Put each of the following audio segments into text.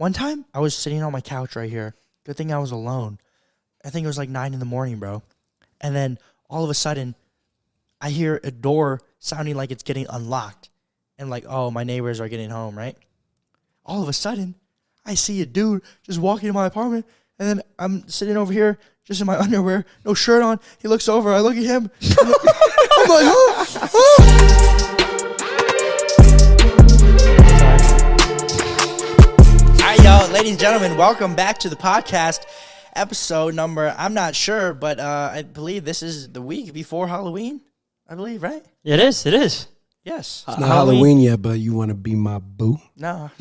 one time I was sitting on my couch right here. Good thing I was alone. I think it was like 9 a.m, bro. And then all of a sudden, I hear a door sounding like it's getting unlocked. And like, oh, my neighbors are getting home, right? All of a sudden, I see a dude just walking in my apartment. And then I'm sitting over here just in my underwear, no shirt on. He looks over. I look at him. I'm like, All right, y'all, ladies and gentlemen, welcome back to the podcast. Episode number, I'm not sure, but I believe this is the week before Halloween. I believe, right? It is. Yes. It's not Halloween yet, but you want to be my boo? No,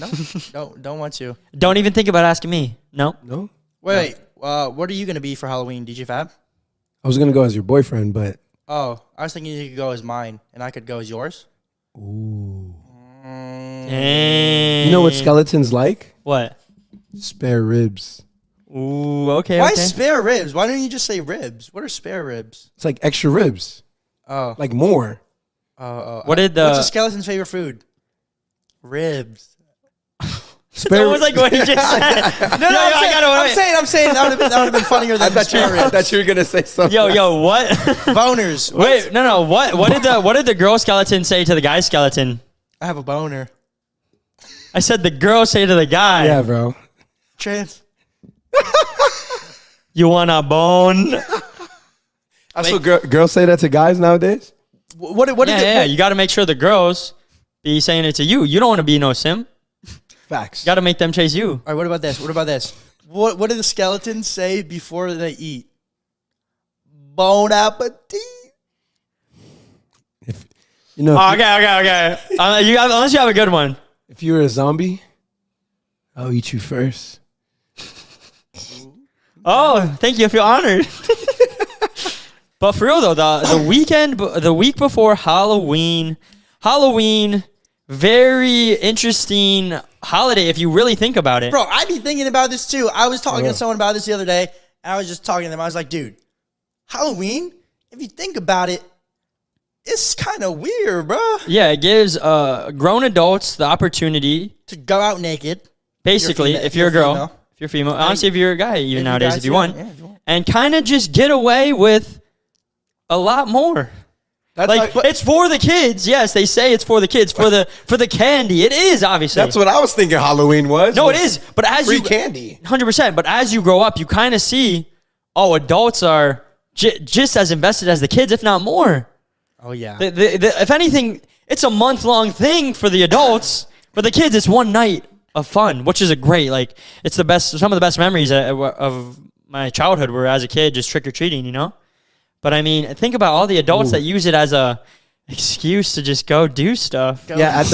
don't want to. Don't even think about asking me. No. Wait, what are you gonna be for Halloween, DJ Fab? I was going to go as your boyfriend, but... Oh, I was thinking you could go as mine, and I could go as yours. Ooh. Dang. You know what skeletons like? What? Spare ribs. Ooh, okay. Why okay. spare ribs? Why don't you just say ribs? What are spare ribs? It's like extra ribs. Oh. Like more. What's a skeleton's favorite food? Ribs. It's almost like what he just said. I'm saying that would have been funnier than spare ribs. I thought you were going to say something. Yo, what? Boners. Wait, no. What did the girl skeleton say to the guy skeleton? I have a boner. I said the girl say to the guy. Yeah, bro. Trans. You want a bone? That's what girls say that to guys nowadays? Yeah. You got to make sure the girls be saying it to you. You don't want to be no sim. Facts. You got to make them chase you. All right, what about this? What do the skeletons say before they eat? Bon appetit. Okay. Unless you have a good one. If you were a zombie, I'll eat you first. Oh, thank you. I feel honored. But for real though, the week before Halloween, very interesting holiday if you really think about it. Bro, I be thinking about this too. I was talking to someone about this the other day, and I was just talking to them. I was like, dude, Halloween, if you think about it, it's kind of weird, bro. Yeah, it gives grown adults the opportunity to go out naked. Basically, if you're a girl, if you're female, honestly, if you're a guy, even nowadays, if you want, and kind of just get away with a lot more. That's it's for the kids. Yes, they say it's for the kids, for the candy. It is, obviously. That's what I was thinking Halloween was. No, it is. But as free candy. 100%. But as you grow up, you kind of see, adults are just as invested as the kids, if not more. Oh, yeah. If anything, it's a month-long thing for the adults. For the kids, it's one night of fun, which is it's the best. Some of the best memories of my childhood were as a kid, just trick-or-treating, you know? But I mean, think about all the adults that use it as a excuse to just go do stuff. At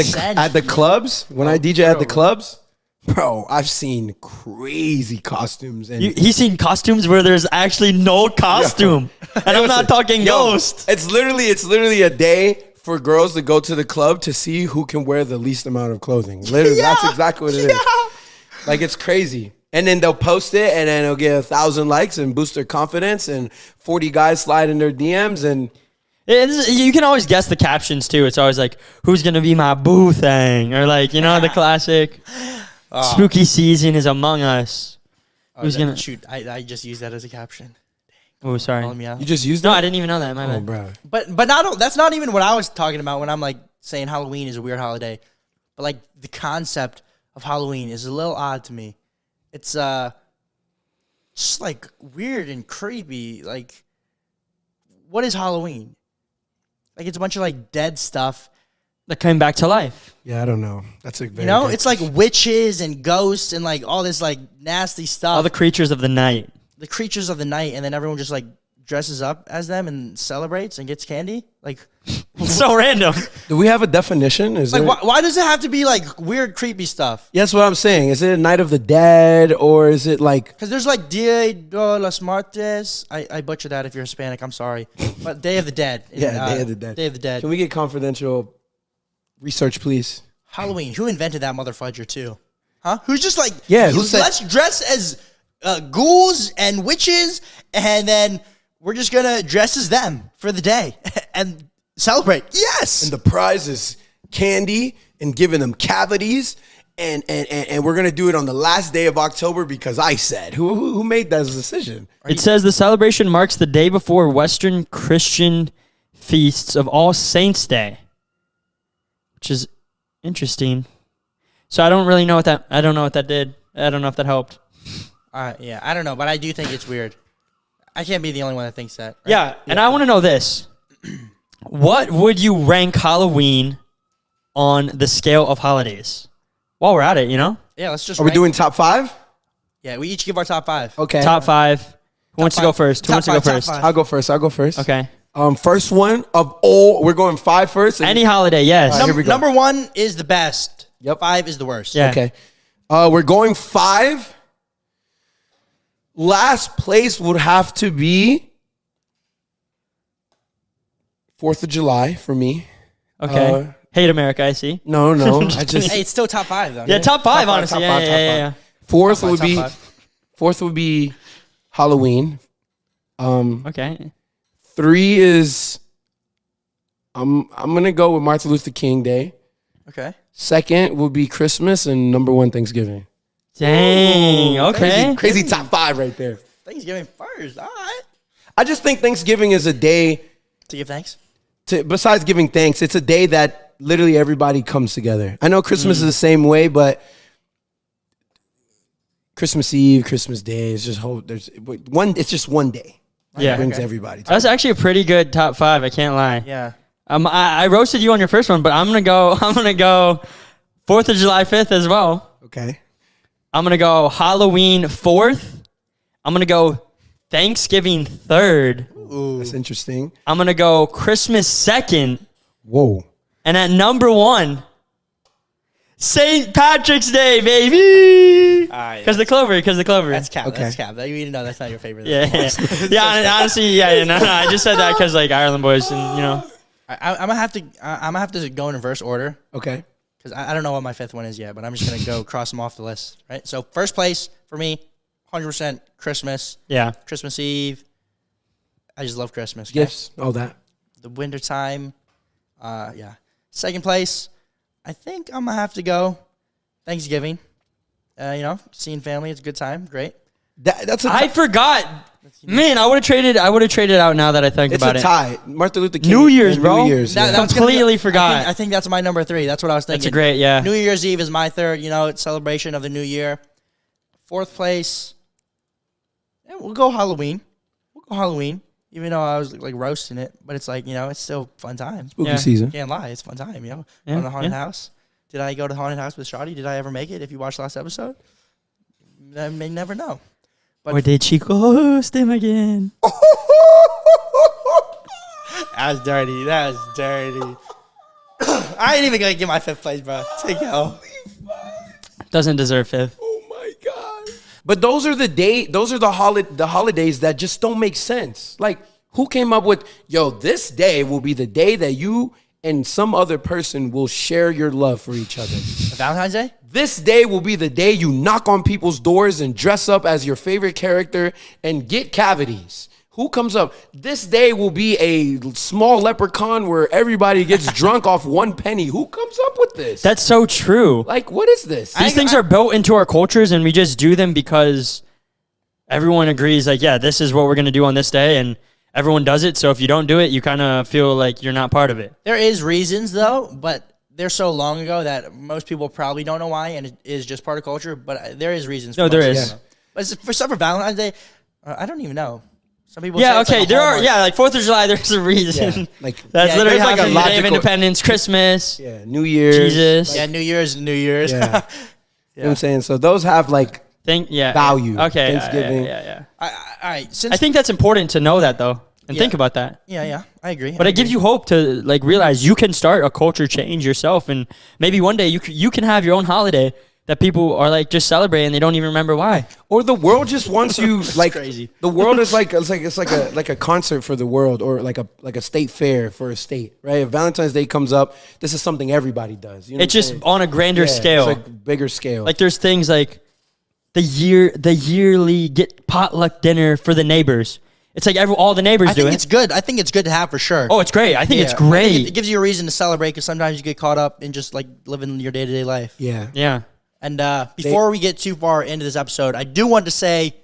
the clubs, when I DJ at the clubs, bro, I've seen crazy costumes. And he's seen costumes where there's actually no costume. And I'm not talking ghost. It's literally a day for girls to go to the club to see who can wear the least amount of clothing. Literally, that's exactly what it is. Like, it's crazy. And then they'll post it, and then it'll get 1,000 likes and boost their confidence, and 40 guys slide in their DMs, and you can always guess the captions too. It's always like, "Who's gonna be my boo thing?" or the classic, "Spooky season is among us." Who's gonna shoot? I just used that as a caption. Oh, sorry. Calling me out. You just used that? No, I didn't even know that. My bad. Bro. But that's not even what I was talking about when I'm saying Halloween is a weird holiday. But the concept of Halloween is a little odd to me. It's just weird and creepy. What is Halloween? It's a bunch of dead stuff that came back to life. Yeah, I don't know. That's a very it's witches and ghosts and all this nasty stuff. All the creatures of the night. The creatures of the night, and then everyone just dresses up as them and celebrates and gets candy. It's so random. Do we have a definition? Is why does it have to be weird, creepy stuff? Yeah, that's what I'm saying. Is it a Night of the Dead, or is it because there's Dia de los Muertos. I butchered that if you're Hispanic. I'm sorry, but Day of the Dead. Yeah, Day of the Dead. Day of the Dead. Can we get confidential research, please? Halloween. Who invented that motherfudger too? Huh? Who's just let's dress as ghouls and witches, and then we're just gonna dress as them for the day and celebrate. Yes. And the prize is candy and giving them cavities and we're gonna do it on the last day of October because I said. Who made that decision? It says the celebration marks the day before Western Christian feasts of All Saints Day, which is interesting. So I don't really know what that. I don't know what that did. I don't know if that helped. Yeah, I don't know, but I do think it's weird. I can't be the only one that thinks that. Right? Yeah, and I want to know this. What would you rank Halloween on the scale of holidays? While we're at it, you know? Yeah, let's just. Are we doing top 5? Yeah, we each give our top 5. Okay. Top 5. Who wants to go first? Who wants to go first? I'll go first. Okay. First one of all. We're going 5 first. Any holiday, yes. Here we go. Number 1 is the best. Yep. 5 is the worst. Yeah. Okay. We're going 5. Last place would have to be 4th of July for me. Okay. Hate America, I see. No. I just Hey, it's still top 5 though. Yeah, top 5, honestly. top five, Yeah. 4th would top be five. 4th would be Halloween. Okay. 3 is I'm gonna go with Martin Luther King Day. Okay. 2nd will be Christmas, and number 1 Thanksgiving. Dang. Okay. Crazy top 5 right there. Thanksgiving first. All right. I just think Thanksgiving is a day To give thanks. besides giving thanks, it's a day that literally everybody comes together. I know Christmas is the same way, but Christmas Eve, Christmas Day, it's just it's just one day. Yeah. It brings Okay. everybody together. That's actually a pretty good top 5. I can't lie. Yeah. I roasted you on your first one, but I'm gonna go 4th of July 5th as well. Okay. I'm gonna go Halloween 4th. I'm gonna go Thanksgiving 3rd. That's interesting. I'm gonna go Christmas 2nd, Whoa. and at number 1, St. Patrick's Day, baby. right, Because the clover. That's cap. Okay. That's cap. You know that's not your favorite. Yeah. Honestly, yeah. No. I just said that because like Ireland boys, and you know. I'm gonna have to go in reverse order Okay. because I don't know what my 5th one is yet, but I'm just gonna go cross them off the list. Right. So first place for me, 100% Christmas. Yeah. Christmas Eve. I just love Christmas. Okay? Gifts, all that. The winter time. Yeah. Second place, I think I'm gonna have to go Thanksgiving. Seeing family, it's a good time. Great. That's a I forgot. Man, I would have traded out now that I think it's about a it. tie. Martin Luther King. New Year's, and bro. New Year's. That- yeah. that's gonna be- Completely forgot. I think that's my number 3. That's what I was thinking. That's a great, yeah. New Year's Eve is my 3rd. It's celebration of the new year. 4th place, we'll go Halloween. Even though I was like roasting it, but it's like it's still fun time. Spooky Yeah. season. Can't lie, it's fun time. Yeah, Going to the haunted yeah. house. Did I go to the haunted house with Shawty? Did I ever make it? If you watched last episode, I may never know. Or did she ghost him again? That was dirty. I ain't even gonna get my 5th place, bro. Take it home. Doesn't deserve 5th. Oh my god! But those are the holidays that just don't make sense. Like, who came up with this day will be the day that you and some other person will share your love for each other. Valentine's Day. This day will be the day you knock on people's doors and dress up as your favorite character and get cavities. Who comes up? This day will be a small leprechaun where everybody gets drunk off 1 penny. Who comes up with this? That's so true. Like, what is this? These things are built into our cultures, and we just do them because everyone agrees, like, yeah, this is what we're going to do on this day, and everyone does it. So if you don't do it, you kind of feel like you're not part of it. There is reasons though, but they're so long ago that most people probably don't know why, and it is just part of culture. But there is reasons. No, for there most is. people. But for some for Valentine's Day, I don't even know. Some people. Yeah, say it's okay, like a there are, Hallmark. yeah, like 4th of July, there's a reason. Yeah, like That's Yeah, literally there's like a happening. Day of logical- Independence, Christmas, New Year's. Jesus. Yeah, New Year's. Yeah. You know what I'm saying? So those have like value. Okay, Thanksgiving. Yeah. All right. Since I think that's important to know that, though, and think about that. Yeah, I agree. But it gives you hope to like realize you can start a culture change yourself, and maybe one day you can have your own holiday that people are like just celebrating. They don't even remember why. Or the world just wants you like crazy. The world is like it's like a concert for the world, or like a state fair for a state, right? If Valentine's Day comes up, this is something everybody does. You know It's what I'm just saying? on a grander scale. It's like bigger scale. Like there's things like the yearly get potluck dinner for the neighbors. It's like all the neighbors I do think it. it's good. I think it's good to have for sure. Oh, it's great. I think it's Yeah. I think great. it gives you a reason to celebrate because sometimes you get caught up in just like living your day-to-day life. yeah. Yeah. And before we get too far into this episode, I do want to say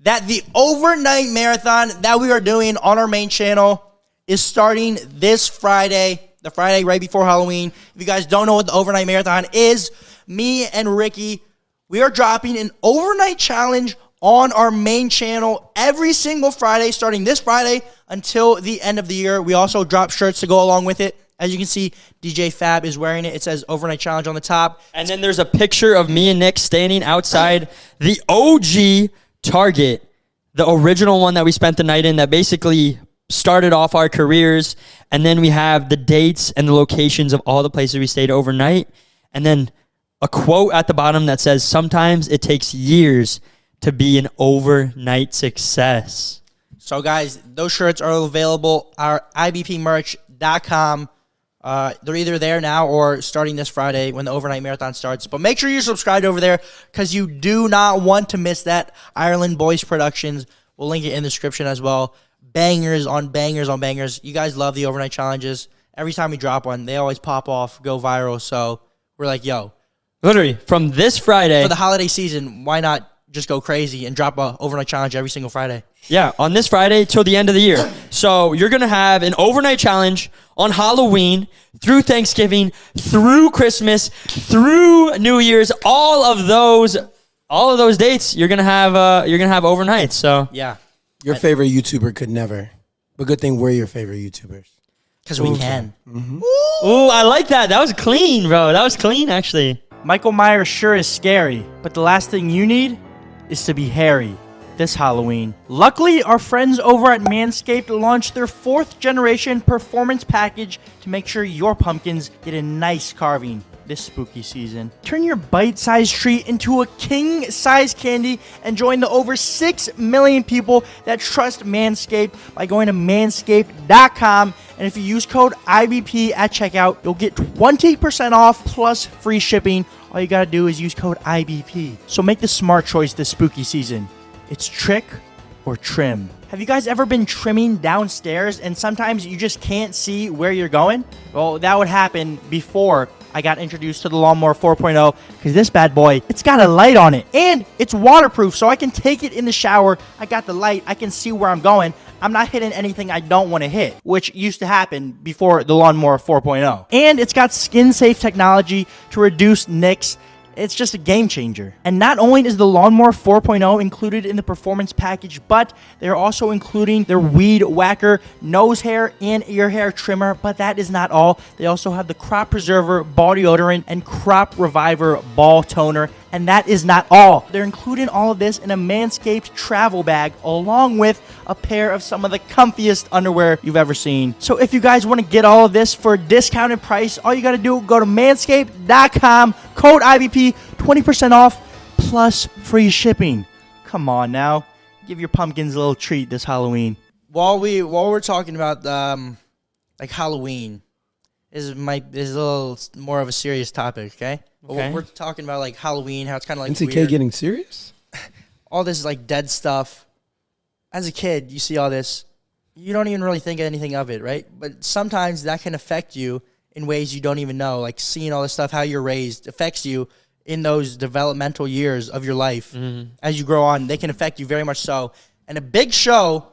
that the overnight marathon that we are doing on our main channel is starting this Friday, the Friday right before Halloween. If you guys don't know what the overnight marathon is, me and Ricky, we are dropping an overnight challenge on our main channel every single Friday, starting this Friday until the end of the year. We also drop shirts to go along with it. As you can see, DJ Fab is wearing it. It says Overnight Challenge on the top. And then there's a picture of me and Nick standing outside the OG Target, the original one that we spent the night in that basically started off our careers. And then we have the dates and the locations of all the places we stayed overnight. And then a quote at the bottom that says, sometimes it takes years to be an overnight success. So, guys, those shirts are available at ibpmerch.com. They're either there now or starting this Friday when the overnight marathon starts. But make sure you're subscribed over there because you do not want to miss that. Ireland Boys Productions. We'll link it in the description as well. Bangers on bangers on bangers. You guys love the overnight challenges. Every time we drop one, they always pop off, go viral. So we're like, yo. Literally, from this Friday. For the holiday season, why not just go crazy and drop a overnight challenge every single Friday? Yeah, on this Friday till the end of the year. So you're going to have an overnight challenge on Halloween, through Thanksgiving, through Christmas, through New Year's, all of those dates you're going to have overnight. So yeah. Your favorite YouTuber could never. But good thing we're your favorite YouTubers. Because we can. Mm-hmm. Ooh, I like that. That was clean, bro. That was clean, actually. Michael Myers sure is scary, but the last thing you need is to be hairy this Halloween. Luckily, our friends over at Manscaped launched their 4th generation performance package to make sure your pumpkins get a nice carving this spooky season. Turn your bite-sized treat into a king-size candy and join the over 6 million people that trust Manscaped by going to manscaped.com. And if you use code IBP at checkout, you'll get 20% off plus free shipping. All you gotta do is use code IBP. So make the smart choice this spooky season. It's trick or trim. Have you guys ever been trimming downstairs and sometimes you just can't see where you're going? Well, that would happen before I got introduced to the Lawnmower 4.0 because this bad boy, it's got a light on it and it's waterproof so I can take it in the shower. I got the light. I can see where I'm going. I'm not hitting anything I don't want to hit, which used to happen before the Lawnmower 4.0. And it's got skin-safe technology to reduce nicks. It's just a game changer. And not only is the Lawnmower 4.0 included in the performance package, but they're also including their Weed Whacker nose hair and ear hair trimmer. But that is not all. They also have the Crop Preserver ball deodorant and Crop Reviver ball toner. And that is not all. They're including all of this in a Manscaped travel bag along with a pair of some of the comfiest underwear you've ever seen. So if you guys want to get all of this for a discounted price, all you got to do, go to manscaped.com, code IBP, 20% off plus free shipping. Come on now. Give your pumpkins a little treat this Halloween. While we're talking about like Halloween, this is a little more of a serious topic, okay? Okay. We're talking about like Halloween, how it's kind of like NCK weird. getting serious? All this like dead stuff. As a kid, you see all this. You don't even really think anything of it, right? But sometimes that can affect you in ways you don't even know. Like seeing all this stuff, how you're raised, affects you in those developmental years of your life. Mm-hmm. As you grow on, they can affect you very much so. And a big show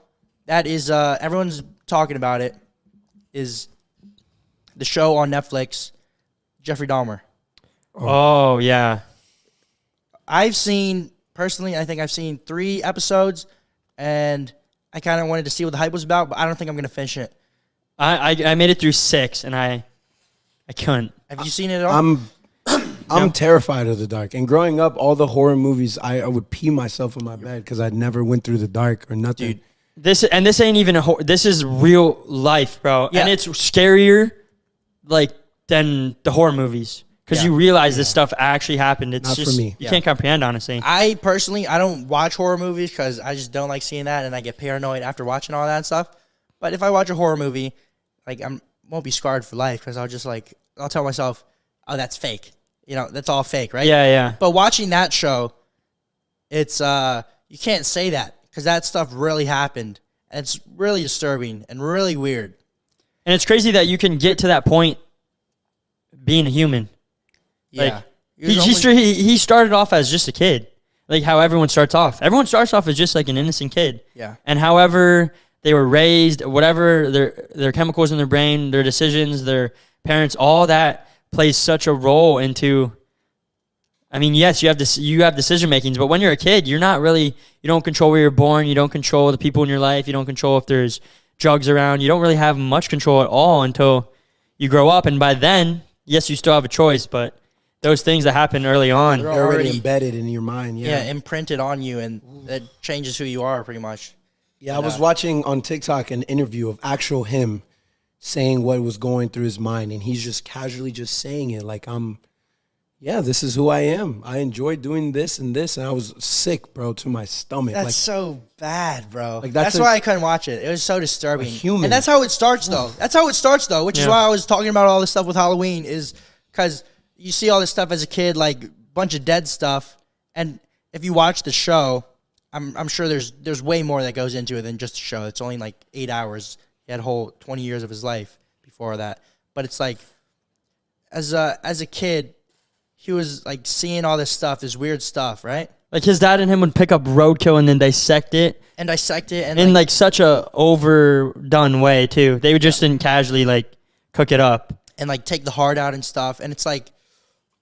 that is everyone's talking about it is the show on Netflix, Jeffrey Dahmer. Oh, yeah. I think I've seen 3 episodes, and I kind of wanted to see what the hype was about, but I don't think I'm going to finish it. I made it through 6, and I couldn't. Have you seen it at all? I'm terrified of the dark. And growing up, all the horror movies, I would pee myself in my bed because I never went through the dark or nothing. Dude. This ain't even this is real life, bro. Yeah. And it's scarier, like, than the horror movies. Because you realize this stuff actually happened. It's Not just, for me. you can't comprehend, honestly. I personally, I don't watch horror movies because I just don't like seeing that, and I get paranoid after watching all that stuff. But if I watch a horror movie, like, I won't be scarred for life because I'll tell myself, oh, that's fake. You know, that's all fake, right? Yeah, yeah. But watching that show, it's, you can't say that because that stuff really happened. And it's really disturbing and really weird. And it's crazy that you can get to that point being a human. Yeah. He started off as just a kid, like how everyone starts off. Everyone starts off as just like an innocent kid. Yeah. And however they were raised, whatever their chemicals in their brain, their decisions, their parents, all that plays such a role into. I mean, yes, you have decision makings, but when you're a kid, you don't control where you're born. You don't control the people in your life. You don't control if there's drugs around. You don't really have much control at all until you grow up. And by then, yes, you still have a choice, but those things that happen early on. They're already embedded in your mind. Yeah, imprinted on you, and it changes who you are pretty much. Yeah, I was watching on TikTok an interview of actual him saying what was going through his mind, and he's just casually just saying it like, this is who I am. I enjoy doing this and this, and I was sick, bro, to my stomach. That's like, so bad, bro. Like that's why I couldn't watch it. It was so disturbing. Human. And that's how it starts, though. Which is why I was talking about all this stuff with Halloween, is because you see all this stuff as a kid, like a bunch of dead stuff, and if you watch the show, I'm sure there's way more that goes into it than just a show. It's only like 8 hours. He had a whole 20 years of his life before that. But it's like, as a kid, he was like seeing all this stuff, this weird stuff, right? Like his dad and him would pick up roadkill and then dissect it. And in like such a overdone way too. They would just didn't casually like cook it up. And like take the heart out and stuff. And it's like,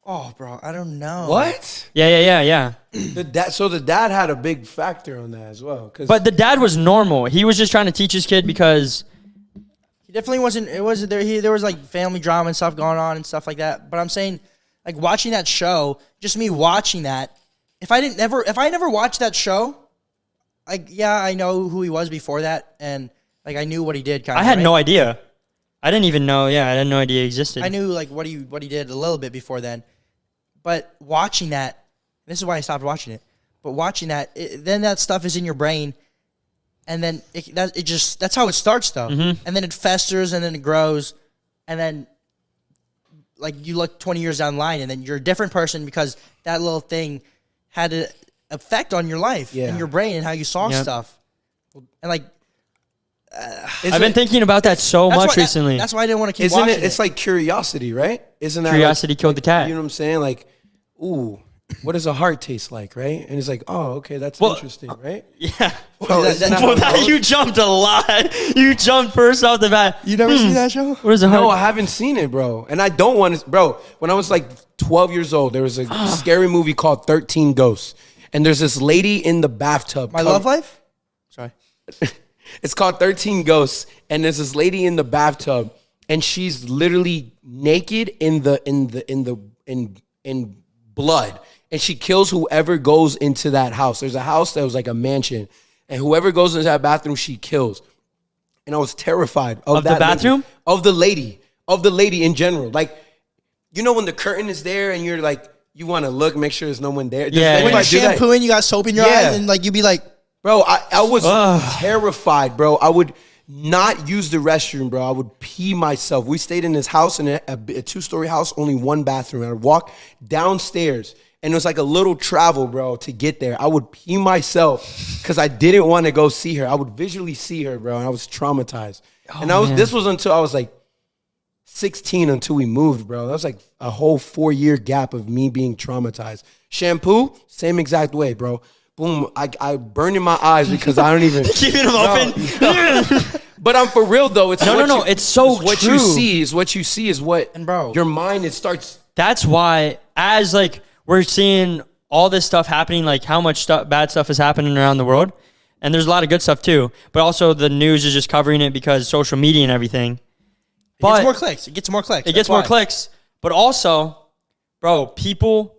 oh, bro, I don't know. what? Yeah. So the dad had a big factor on that as well. But the dad was normal. He was just trying to teach his kid because he definitely wasn't. It wasn't there. There was like family drama and stuff going on and stuff like that. But I'm saying, like watching that show, just me watching that. If I never watched that show, like I know who he was before that, and like I knew what he did. I had no idea. I didn't even know. Yeah, I had no idea he existed. I knew like what he did a little bit before then. But watching that, this is why I stopped watching it. But watching that, then that stuff is in your brain, and then that's how it starts though. Mm-hmm. And then it festers, and then it grows, and then like you look 20 years down the line, and then you're a different person because that little thing had an effect on your life and your brain and how you saw stuff. And like, I've been thinking about that so much recently. That's why I didn't want to keep watching it. It's like curiosity, right? Isn't that curiosity killed the cat? You know what I'm saying? Like, ooh, what does a heart taste like, right? And it's like, oh, okay, that's interesting, right? Yeah. You you jumped a lot. You jumped first off the bat. You never seen that show? What is a heart? No, I haven't seen it, bro. And I don't want to, bro. When I was like 12 years old, there was a scary movie called 13 Ghosts. And there's this lady in the bathtub. My Love Life? Sorry. It's called 13 Ghosts. And there's this lady in the bathtub. And she's literally naked in blood. And she kills whoever goes into that house. There's a house that was like a mansion. And whoever goes into that bathroom, she kills. And I was terrified of that the bathroom? Lady, of the lady in general. Like, you know when the curtain is there and you're like, you want to look, make sure there's no one there? Yeah. When you're shampooing, you got soap in your eyes, and like you'd be like, bro, I was terrified, bro. I would not use the restroom, bro. I would pee myself. We stayed in this house, in a two-story house, only one bathroom. I would walk downstairs, and it was like a little travel, bro, to get there. I would pee myself because I didn't want to go see her. I would visually see her, bro, and I was traumatized. This was until I was like 16 until we moved, bro. That was like a whole 4-year gap of me being traumatized. Shampoo, same exact way, bro. Boom, I burn in my eyes because I don't even keeping them open. But I'm for real though. It's no. It's so it's what true. you see is what you see is what. And bro, your mind it starts. That's why as like we're seeing all this stuff happening, like how much bad stuff is happening around the world, and there's a lot of good stuff too. But also the news is just covering it because social media and everything. It gets more clicks. It gets more clicks. It gets more clicks. But also, bro, people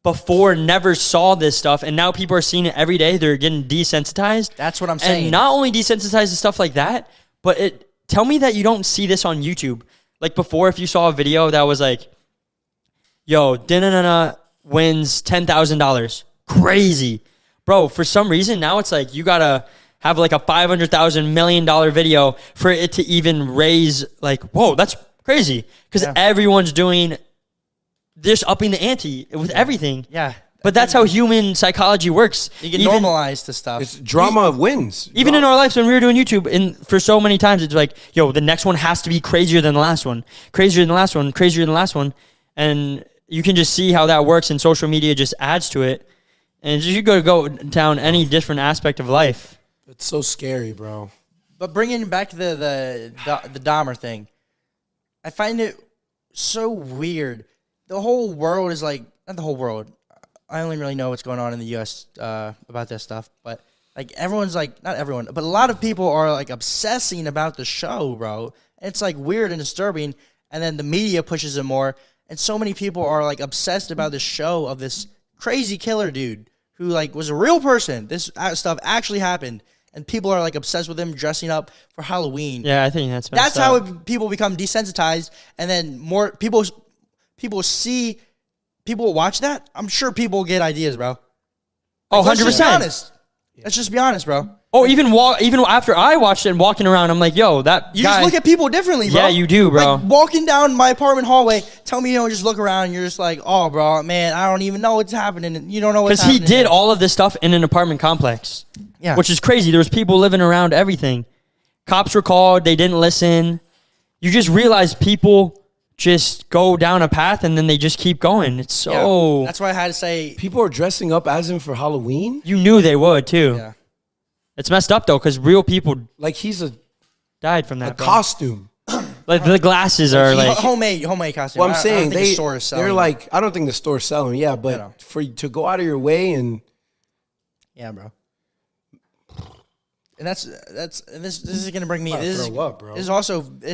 before never saw this stuff, and now people are seeing it every day. They're getting desensitized. That's what I'm saying. And not only desensitized to stuff like that, but tell me that you don't see this on YouTube. Like before, if you saw a video that was like, yo, da-na-na-na wins $10,000. Crazy. Bro, for some reason, now it's like you got to have like a $500,000 million video for it to even raise like, whoa, that's crazy. Because everyone's doing this, upping the ante with everything. Yeah. But that's how human psychology works. You get normalized to stuff. It's drama wins. Even in our lives when we were doing YouTube, and for so many times it's like, yo, the next one has to be crazier than the last one. Crazier than the last one. Crazier than the last one. And you can just see how that works, and social media just adds to it. And you could go down any different aspect of life. It's so scary, bro. But bringing back the Dahmer thing, I find it so weird. The whole world is like, not the whole world. I only really know what's going on in the U.S. About this stuff, but like everyone's like, not everyone, but a lot of people are like obsessing about the show, bro. It's like weird and disturbing, and then the media pushes it more, and so many people are like obsessed about this show of this crazy killer dude who like was a real person. This stuff actually happened, and people are like obsessed with him dressing up for Halloween. Yeah, I think that's That's how people become desensitized, and then more people watch that. I'm sure people get ideas, bro. Oh, Let's 100%. just be honest. Let's just be honest, bro. Oh, even after I watched it and walking around, I'm like, yo, that You guy. just look at people differently, bro. Yeah, you do, bro. Like walking down my apartment hallway, tell me you don't just look around. You're just like, oh, bro, man, I don't even know what's happening. You don't know what's Because happening. he did all of this stuff in an apartment complex. Yeah. Which is crazy. There was people living around everything. Cops were called. They didn't listen. You just realize people just go down a path and then they just keep going. It's so... Yeah. That's why I had to say. People are dressing up as him for Halloween. You knew they would, too. Yeah. It's messed up, though, because real people Like he's a died from that. bro. costume. Like, the glasses are like... homemade costume. Well, I'm I don't saying think the store is selling they're them. like, I don't think the store's selling. Yeah, but know. for you to go out of your way and Yeah, bro. And this is gonna bring me. About to This is, throw up, bro. this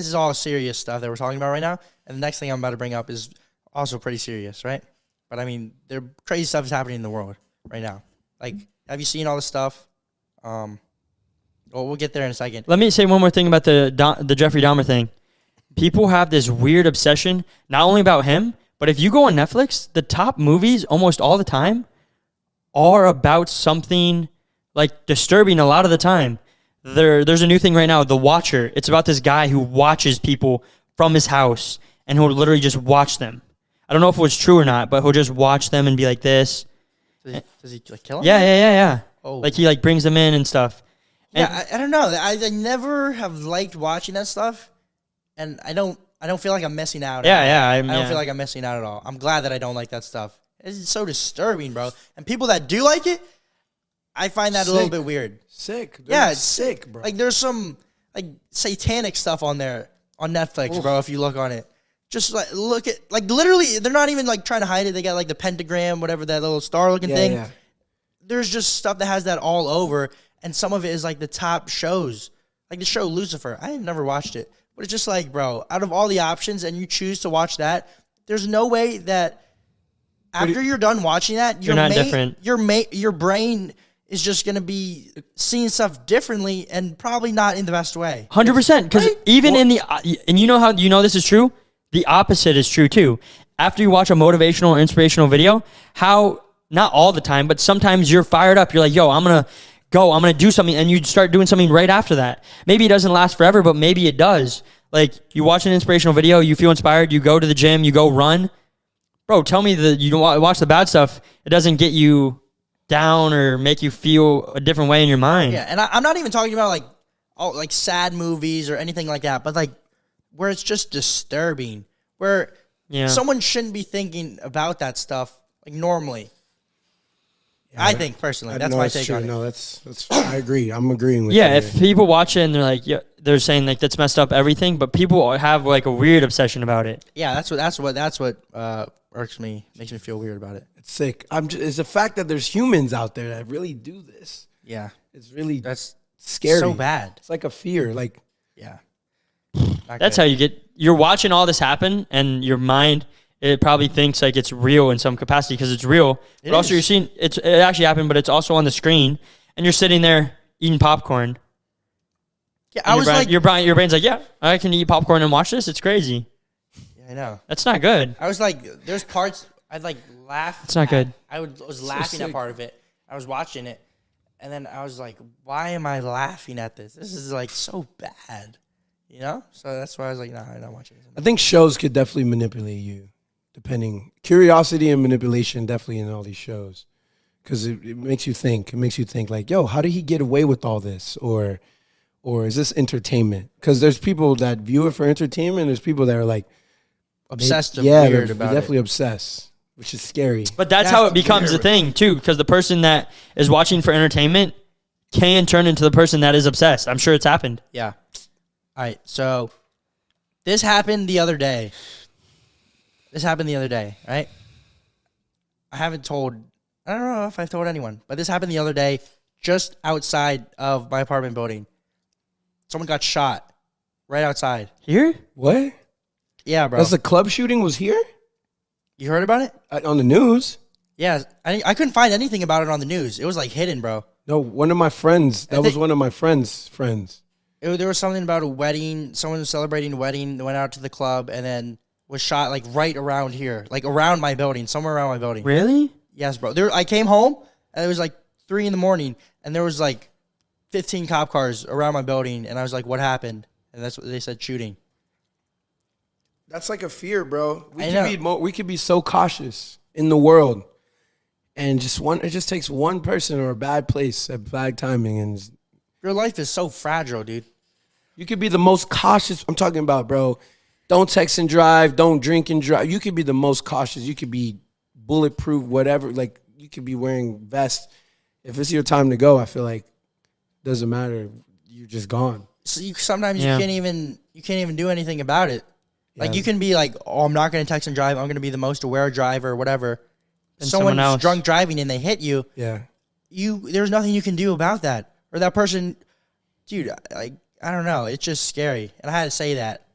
is all serious stuff that we're talking about right now. And the next thing I'm about to bring up is also pretty serious, right? But I mean, there crazy stuff is happening in the world right now. Like, have you seen all this stuff? Well, we'll get there in a second. Let me say one more thing about the Jeffrey Dahmer thing. People have this weird obsession, not only about him, but if you go on Netflix, the top movies almost all the time are about something like disturbing a lot of the time. There's a new thing right now, The Watcher. It's about this guy who watches people from his house and he'll literally just watch them. I don't know if it was true or not, but he'll just watch them and be like this. Does he like kill him? Yeah. Oh. Like he like brings them in and stuff. Yeah, I don't know. I never have liked watching that stuff, and I don't feel like I'm missing out. I don't feel like I'm missing out at all. I'm glad that I don't like that stuff. It's so disturbing, bro. And people that do like it, I find that a little bit weird. sick. Dude. Yeah, It's sick, bro. Like there's some like satanic stuff on there on Netflix, bro. If you look on it, just like look at like literally, they're not even like trying to hide it. They got like the pentagram, whatever that little star looking thing. Yeah. There's just stuff that has that all over, and some of it is like the top shows, like the show Lucifer. I had never watched it, but it's just like, bro, out of all the options, and you choose to watch that, there's no way that after you're done watching that, You're not different. Your brain is just gonna be seeing stuff differently, and probably not in the best way. 100%. Because even in the and you know how you know this is true. The opposite is true too. After you watch a motivational or inspirational video, how not all the time, but sometimes you're fired up. You're like, yo, I'm gonna do something, and you start doing something right after that. Maybe it doesn't last forever, but maybe it does. Like you watch an inspirational video, you feel inspired, you go to the gym, you go run. Bro, tell me that you don't watch the bad stuff. It doesn't get you down or make you feel a different way in your mind. Yeah, and I'm not even talking about like sad movies or anything like that, but like where it's just disturbing, where someone shouldn't be thinking about that stuff like normally. Yeah, I think personally, that's my take on it. No, that's. I agree. I'm agreeing with you. Yeah, if people watch it and they're like, yeah, they're saying like that's messed up everything, but people have like a weird obsession about it. Yeah, that's what irks me, makes me feel weird about it. It's sick. It's the fact that there's humans out there that really do this. Yeah, It's really that's scary. so bad. It's like a fear. Like Yeah, That's how you're watching all this happen, and your mind, it probably thinks like it's real in some capacity because it's real. But also you're seeing it actually happened, but it's also on the screen, and you're sitting there eating popcorn. Yeah, I was like, your brain's like, yeah, I can eat popcorn and watch this. It's crazy. yeah, I know. That's not good. I was like, there's parts I'd like laugh. It's not good. I was laughing at sick. part of it. I was watching it, and then I was like, why am I laughing at this? This is like so bad, you know? So that's why I was like, nah, I'm not watching this. I think shows could definitely manipulate you, depending curiosity and manipulation definitely in all these shows, because it makes you think. It makes you think like, yo, how did he get away with all this, or is this entertainment? Because there's people that view it for entertainment. There's people that are like, obsessed and Yeah, weird they're about definitely it. obsessed, which is scary. But that's That's how it becomes a scary. thing too, because the person that is watching for entertainment can turn into the person that is obsessed. I'm sure it's happened. Yeah. All right. So this happened the other day. Right? I haven't told. I don't know if I've told anyone, but this happened the other day, just outside of my apartment building. Someone got shot right outside. Here? What? Yeah, bro. That's the club shooting was here You heard about it? on the news. Yeah. I couldn't find anything about it on the news. It was like hidden, bro. No, one of my friends. That was think- one of my friends' friends. There was something about a wedding. Someone was celebrating a wedding. They went out to the club and then was shot like right around here, like around my building, somewhere around my building. Really? Yes, bro. I came home and it was like 3 a.m. and there was like 15 cop cars around my building, and I was like, "What happened?" And that's what they said: shooting. That's like a fear, bro. I know. We could be so cautious in the world, and it just takes one person or a bad place, a bad timing, and Your life is so fragile, dude. you could be the most cautious. I'm talking about, bro. Don't text and drive. Don't drink and drive. You could be the most cautious. You could be bulletproof, whatever. Like you could be wearing vest. If it's your time to go, I feel like it doesn't matter. You're just gone. So sometimes Yeah. you can't even do anything about it. Like Yeah. you can be like, "Oh, I'm not going to text and drive. I'm going to be the most aware driver, or whatever." And someone Someone's else. drunk driving and they hit you. Yeah. There's nothing you can do about that, or that person, dude. Like I don't know. It's just scary, and I had to say that.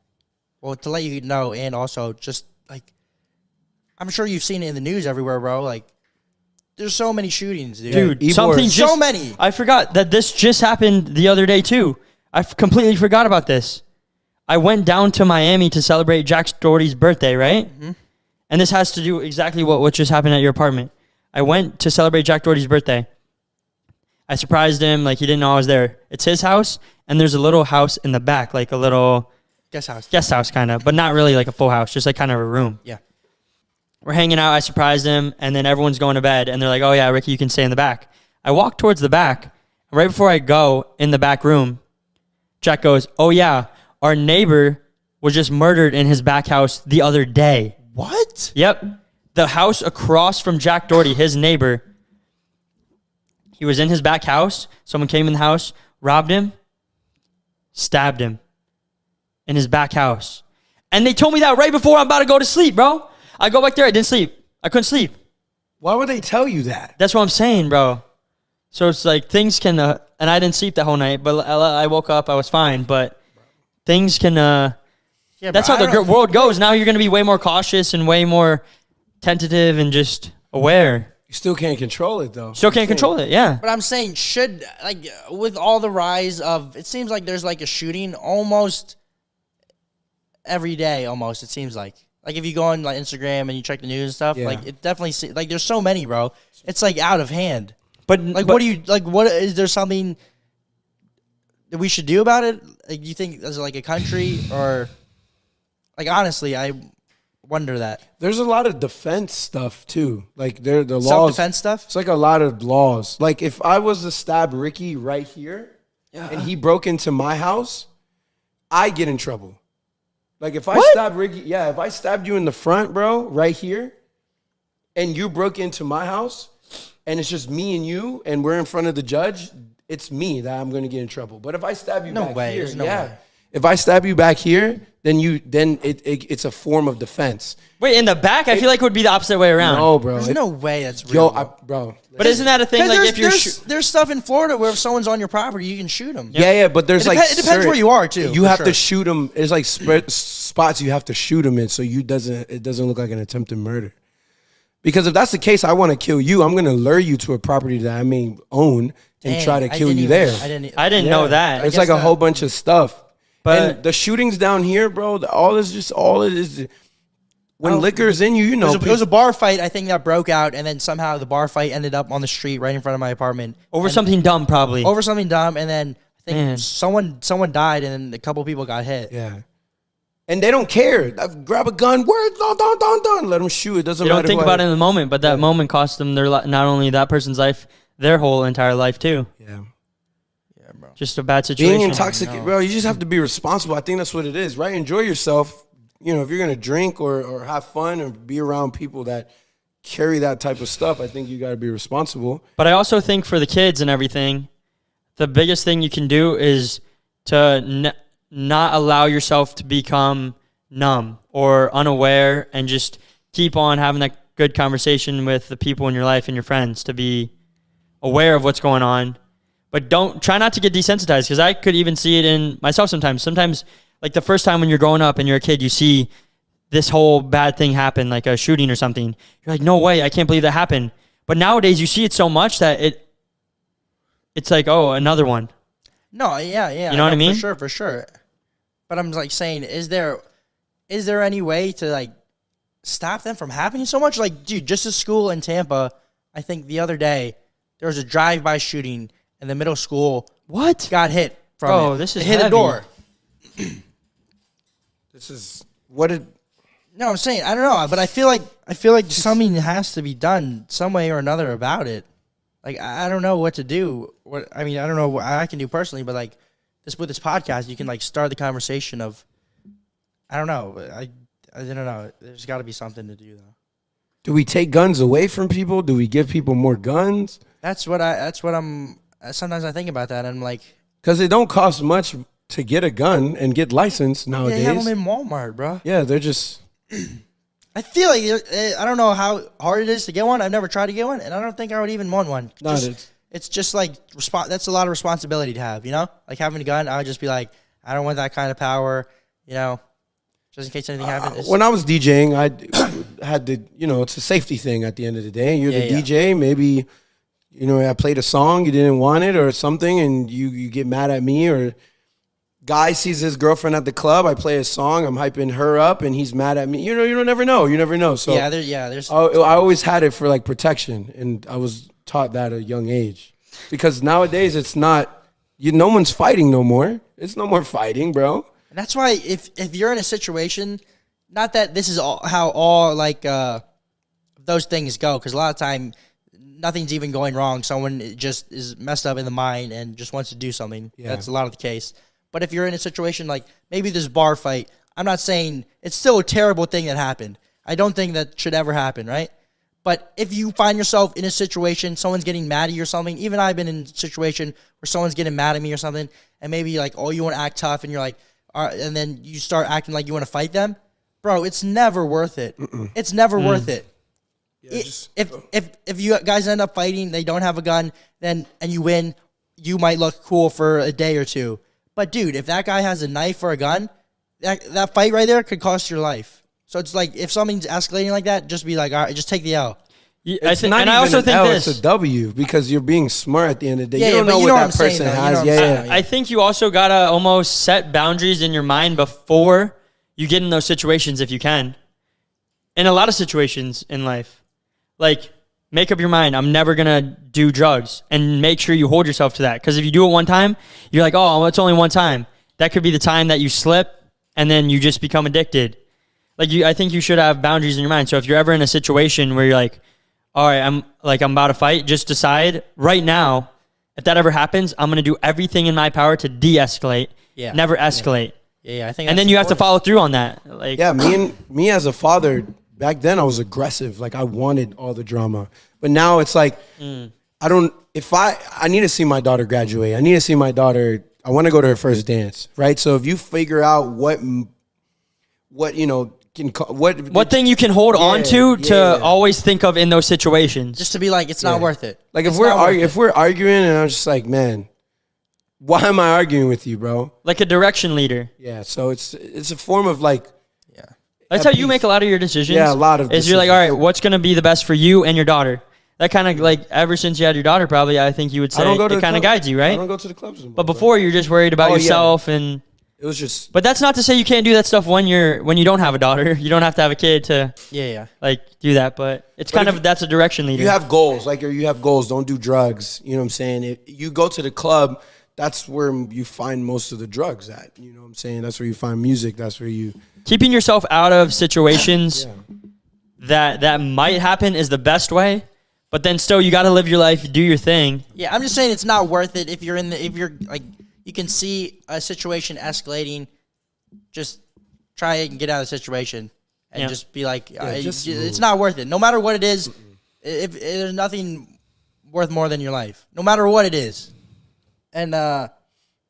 Well, to let you know, and also just like, I'm sure you've seen it in the news everywhere, bro. Like, there's so many shootings, dude. Dude, Ebor. something So just, many. I forgot that this just happened the other day too. Completely forgot about this. I went down to Miami to celebrate Jack Doherty's birthday, right? Mm-hmm. And this has to do exactly what just happened at your apartment. I went to celebrate Jack Doherty's birthday. I surprised him like he didn't know I was there. It's his house, and there's a little house in the back, like a little Guest house. guest house kind of, but not really like a full house, just like kind of a room. Yeah. We're hanging out. I surprised him, and then everyone's going to bed, and they're like, "Oh yeah, Ricky, you can stay in the back." I walk towards the back. Right before I go in the back room, Jack goes, "Oh yeah, our neighbor was just murdered in his back house the other day." What? Yep, the house across from Jack Doherty, his neighbor. He was in his back house. Someone came in the house, robbed him, stabbed him in his back house. And they told me that right before I'm about to go to sleep, bro. I go back there, I didn't sleep. I couldn't sleep. Why would they tell you that? That's what I'm saying, bro. So it's like things can, and I didn't sleep that whole night, but I woke up, I was fine, but things can, Yeah, that's bro, how I the don't- world goes. Now you're going to be way more cautious and way more tentative and just aware. You still can't control it though. Still can't control it, yeah. But I'm saying, should, like, with all the rise of, it seems like there's like a shooting almost every day. Almost, it seems like if you go on like Instagram and you check the news and stuff, Yeah. like it definitely like there's so many, bro. It's like out of hand. But Like, but- what do you like? What is there something that we should do about it? Like, do you think as like a country or like honestly, I wonder that There's a lot of defense stuff too. Like the laws. self-defense stuff. It's like a lot of laws. Like if I was to stab Ricky right here, and he broke into my house, I get in trouble. Like if I stab Ricky, yeah, if I stabbed you in the front, bro, right here, and you broke into my house, and it's just me and you, and we're in front of the judge, it's me that I'm going to get in trouble. But if I stab you No back way, here, there's no yeah, way. if I stab you back here, then it's a form of defense. wait, in the back, I feel like it would be the opposite way around. No, bro. There's no way that's Yo, real. bro. But isn't that a thing? Like if you're there's stuff in Florida where if someone's on your property, you can shoot them. Yeah, but there's It like it depends where you are too. You for have sure. to shoot them. There's like spots you have to shoot them in, so it doesn't look like an attempted murder. Because if that's the case, I want to kill you. I'm going to lure you to a property that I may own and Dang, try to I kill didn't you even- there. I didn't know that. It's guess like a that- whole bunch of stuff. But- And the shootings down here, bro, all it is. When liquor's in you, you know. It was a bar fight, I think, that broke out, and then somehow the bar fight ended up on the street right in front of my apartment Over something dumb, probably. over something dumb, and then I think Man. someone died, and then a couple people got hit. yeah. And they don't care. Grab a gun. Where? Don't. Let them shoot. It doesn't They matter. don't think about it in the moment, but that moment cost them their not only that person's life, their whole entire life too. Yeah. Yeah, bro. Just a bad situation. Being intoxicated, bro, you just have to be responsible. I think that's what it is, right? Enjoy yourself. if you're gonna drink or have fun or be around people that carry that type of stuff, I think you got to be responsible. But I also think for the kids and everything, the biggest thing you can do is to not allow yourself to become numb or unaware, and just keep on having that good conversation with the people in your life and your friends, to be aware of what's going on. But try not to get desensitized, because I could even see it in myself sometimes. Sometimes, like the first time when you're growing up and you're a kid, you see this whole bad thing happen, like a shooting or something. You're like, no way, I can't believe that happened. But nowadays you see it so much that it's like, oh, another one. No, yeah. You know what I mean? For sure. But I'm like saying, is there any way to like stop them from happening so much? Like, dude, just a school in Tampa, I think the other day, there was a drive-by shooting in the middle school. What? Got hit from Bro, it. this is It hit heavy. a door. This is what it. No, I'm saying, I don't know, but I feel like something has to be done some way or another about it. Like, I don't know what to do. I don't know what I can do personally, but like with this podcast, you can like start the conversation of, I don't know. I don't know. There's got to be something to do though. Do we take guns away from people? Do we give people more guns? Sometimes I think about that and I'm like, Because it don't cost much to get a gun and get licensed nowadays. they have them in Walmart, bro. Yeah, they're just. I feel like I don't know how hard it is to get one. I've never tried to get one, and I don't think I would even want one. No, It's just like that's a lot of responsibility to have, you know? Like having a gun, I would just be like, I don't want that kind of power, you know, just in case anything happens. When I was DJing, I had to, it's a safety thing at the end of the day. You're the DJ, maybe, I played a song, you didn't want it or something, and you get mad at me, or guy sees his girlfriend at the club, I play a song, I'm hyping her up, and he's mad at me. You never know. You never know. So there's. I always had it for like protection, and I was taught that at a young age. Because nowadays it's not, no one's fighting no more. It's no more fighting, bro. And that's why if you're in a situation, not that this is how all like those things go, because a lot of time nothing's even going wrong. Someone just is messed up in the mind and just wants to do something. Yeah. That's a lot of the case. But if you're in a situation like maybe this bar fight, I'm not saying it's still a terrible thing that happened. I don't think that should ever happen, right? But if you find yourself in a situation, someone's getting mad at you or something, even I've been in a situation where someone's getting mad at me or something, and maybe like, oh, you want to act tough, and you're like, all right, and then you start acting like you want to fight them, bro, it's never worth it. It's never worth it. Yeah, if you guys end up fighting, they don't have a gun, and you win, you might look cool for a day or two. But dude, if that guy has a knife or a gun, that fight right there could cost your life. So it's like if something's escalating like that, just be like, all right, just take the L. It's a W, because you're being smart at the end of the day. Yeah, you don't know what that person has. I think you also gotta almost set boundaries in your mind before you get in those situations, if you can. In a lot of situations in life, like make up your mind, I'm never gonna do drugs, and make sure you hold yourself to that. Because if you do it one time, you're like, oh, it's only one time. That could be the time that you slip, and then you just become addicted. I think you should have boundaries in your mind. So if you're ever in a situation where you're like, all right, I'm about to fight, just decide right now, if that ever happens, I'm going to do everything in my power to de-escalate, never escalate. Yeah, I think. And then you have to follow through on that. Me as a father, back then I was aggressive. Like I wanted all the drama. But now it's like, I need to see my daughter graduate. I need to see my daughter, I want to go to her first dance, right? So if you figure out what thing you can hold on to always think of in those situations, just to be like, it's not worth it. Like if we're arguing and I'm just like, man, why am I arguing with you, bro? Like a direction leader. Yeah, so it's a form of like, that's how you make a lot of your decisions. Yeah, a lot of decisions. You're like, all right, what's going to be the best for you and your daughter? That kind of like, ever since you had your daughter, probably, I think you would say it kind of guides you, right? I don't go to the clubs anymore. But before, you're just worried about yourself and... It was just. But that's not to say you can't do that stuff when you don't have a daughter. You don't have to have a kid to do that. But it's that's a direction leader. You have goals, you have goals. Don't do drugs. You know what I'm saying? If you go to the club, that's where you find most of the drugs at. You know what I'm saying? That's where you find music. That's where you keeping yourself out of situations that might happen is the best way. But then still, you got to live your life, do your thing. Yeah, I'm just saying it's not worth it if you're like. You can see a situation escalating, just try it and get out of the situation and Yeah. just be like, just it's not worth it. No matter what it is, if there's nothing worth more than your life, no matter what it is. And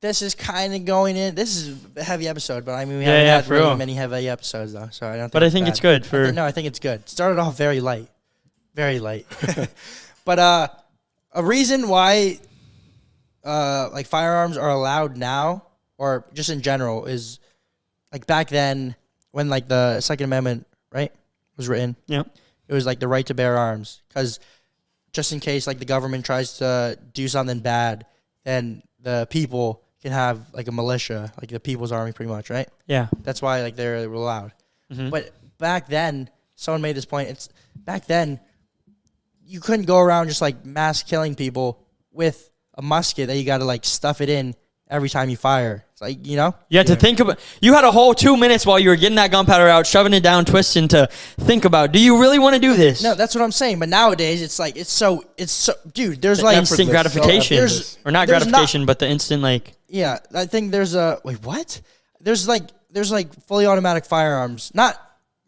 this is kind of going in. This is a heavy episode, but I mean, we haven't had for really real. many heavy episodes though, so I don't. But I think it's bad. good for. No, I think it's good. Started off very light, very light. But a reason why like firearms are allowed now, or just in general, is like back then when like the Second Amendment, right, was written. Yeah. It was like the right to bear arms, because just in case like the government tries to do something bad, then the people can have like a militia, like the People's Army, pretty much, right? Yeah. That's why like they were allowed. Mhm. But back then, someone made this point. It's back then, you couldn't go around just like mass killing people with a musket that you got to like stuff it in every time you fire. It's like, you know? You had to think about. You had a whole 2 minutes while you were getting that gunpowder out, shoving it down, twisting to think about. Do you really want to do this? No, that's what I'm saying. But nowadays, it's like it's so dude. There's like instant effortless. gratification, There's- or not there's gratification, but the instant like. yeah. I think there's a wait. What? There's like fully automatic firearms, not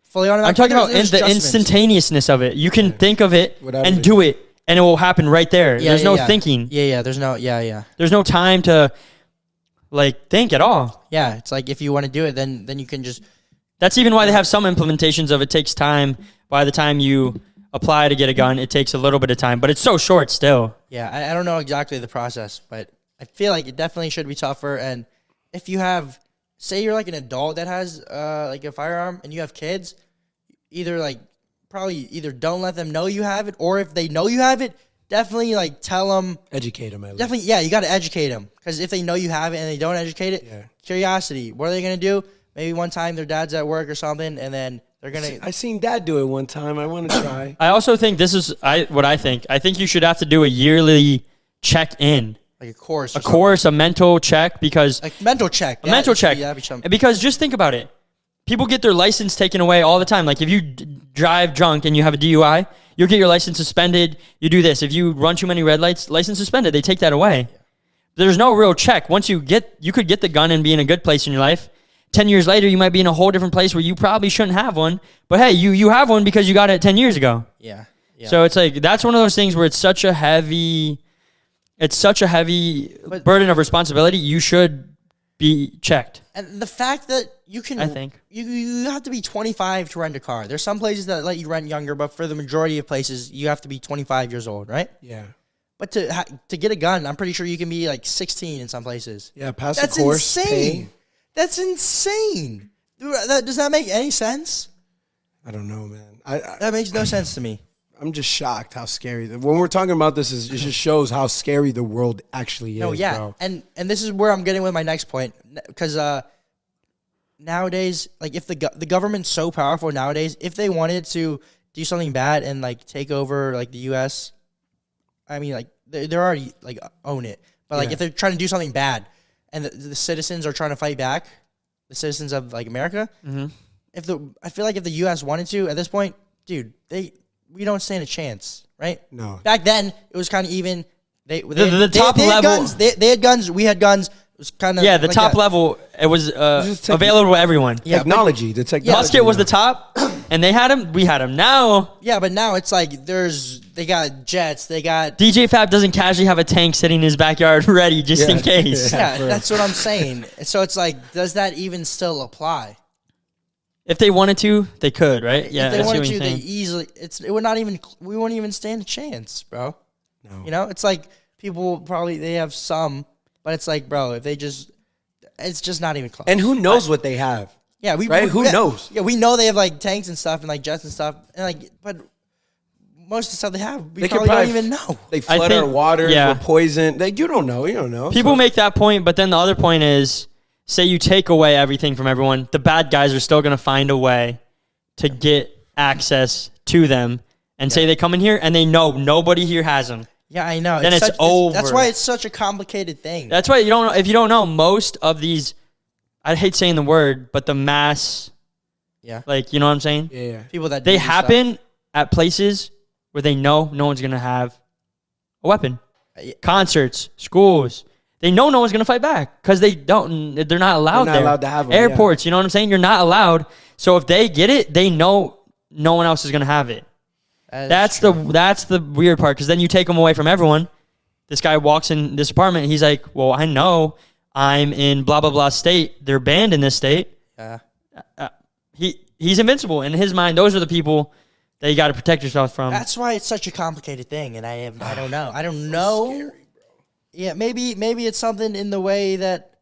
fully automatic. I'm talking about there's the adjustments. instantaneousness of it. You can think of it Without and even- do it, and it will happen right there. Yeah, There's yeah, no yeah. thinking. Yeah. There's no. Yeah. There's no time to like think at all. Yeah. It's like if you want to do it, then you can just. That's even why they have some implementations of it takes time. By the time you apply to get a gun, it takes a little bit of time, but it's so short still. Yeah, I don't know exactly the process, but I feel like it definitely should be tougher. And if you have, say you're like an adult that has like a firearm and you have kids, either like probably either don't let them know you have it, or if they know you have it, definitely like tell them. Educate them at least. Definitely, yeah, you got to educate them, because if they know you have it and they don't educate it, Yeah. curiosity. What are they gonna do? Maybe one time their dad's at work or something, and then they're gonna. I seen Dad do it one time. I want to try. I also think this is what I think. I think you should have to do a yearly check-in, Like a course, or a course, a mental check, because like mental check, a mental check. Yeah, that'd be something. Because just think about it. People get their license taken away all the time. Like if you drive drunk and you have a DUI, you'll get your license suspended. You do this. If you run too many red lights, license suspended. They take that away. There's no real check. Once you could get the gun and be in a good place in your life. 10 years later, you might be in a whole different place where you probably shouldn't have one. But hey, you have one because you got it 10 years ago. Yeah. So it's like, that's one of those things where it's such a heavy But- burden of responsibility. You should be checked. And the fact that you can, I think. you have to be 25 to rent a car. There's some places that let you rent younger, but for the majority of places, you have to be 25 years old, right? Yeah. But to get a gun, I'm pretty sure you can be like 16 in some places. Yeah. Pass That's the course. insane. pay. That's insane. Does that make any sense? I don't know, man. That makes no sense to me. I'm just shocked how scary. When we're talking about this, it just shows how scary the world actually is. No, yeah, Bro. and this is where I'm getting with my next point, because nowadays, like if the government's so powerful nowadays, if they wanted to do something bad and like take over like the U.S., I mean, like they're already like own it, but like Yeah. if they're trying to do something bad, and the citizens are trying to fight back, the citizens of like America, I feel like if the U.S. wanted to at this point, dude, we don't stand a chance, right? No. Back then, it was kind of even. They top they had level- guns. They had guns. We had guns. It was kind of Yeah, the like top that. level, it was just take- available to everyone. Yeah, Technology. The technology. Musket was now. the top, and they had him. We had him. Now Yeah, but now it's like they got jets. They got DJ Fab doesn't casually have a tank sitting in his backyard ready just in Yeah. case. yeah. for real. That's what I'm saying. So it's like, does that even still apply? If they wanted to, they could, right? Yeah, if they I see wanted what to, you're they saying. easily. We wouldn't even stand a chance, bro. No. You know, it's like people probably they have some, but it's like, bro, if they just, it's just not even close. And who knows what they have? Yeah, Right? Who knows? Yeah, we know they have like tanks and stuff and like jets and stuff, and like, but most of the stuff they have, we They could probably don't probably even know. They flood our think- water yeah. with poison. Like, you don't know. You don't know. People So- make that point, but then the other point is, say you take away everything from everyone, the bad guys are still going to find a way to get access to them, and say they come in here and they know nobody here has them. Yeah, I know. Then it's over. That's why it's such a complicated thing. That's why you don't know. If you don't know, most of these, I hate saying the word, but the mass, Yeah, like, you know what I'm saying? Yeah. people that do They this stuff. happen at places where they know no one's going to have a weapon. Yeah. Concerts, schools. they know no one's gonna fight back because they're not allowed They're not there. allowed to have 'em, yeah. Airports, you know what I'm saying? You're not allowed. So if they get it, they know no one else is gonna have it. That's the weird part, because then you take them away from everyone. This guy walks in this apartment. He's like, well, I know I'm in blah blah blah state. They're banned in this state. Yeah. He's invincible in his mind. Those are the people that you got to protect yourself from. That's why it's such a complicated thing, and I don't know. I don't know. Scary, bro. Yeah, maybe it's something in the way that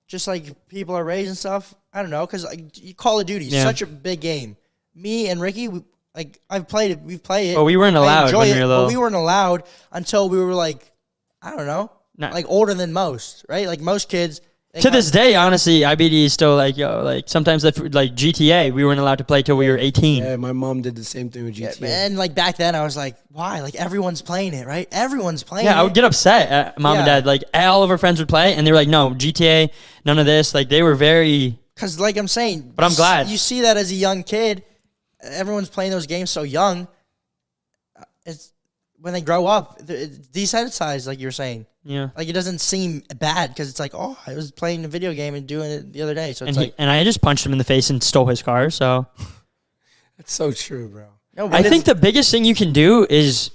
just like people are raised and stuff. I don't know, because like Call of Duty is Yeah. such a big game. Me and Ricky, I've played it. We've played it. But we weren't I allowed enjoy when we it, were but little. we weren't allowed until we were like, I don't know, Nah. like older than most, right? Like most kids. they To kinda- this day, honestly, IBD is still like, yo, like sometimes like GTA, we weren't allowed to play till we were 18. Yeah, my mom did the same thing with GTA. And like back then, I was like, why? Like everyone's playing it, right? Everyone's playing it. Yeah, I would get upset at mom and Yeah. dad. Like all of our friends would play, and they were like, no, GTA, none of this. Like they were very. Because, like I'm saying, But I'm glad. you see that as a young kid. Everyone's playing those games so young. It's when they grow up, it's desensitized, like you're saying. Yeah. Like it doesn't seem bad because it's like, oh, I was playing a video game and doing it the other day. So it's And, like, and I just punched him in the face and stole his car. So That's so true, bro. no, I think the biggest thing you can do is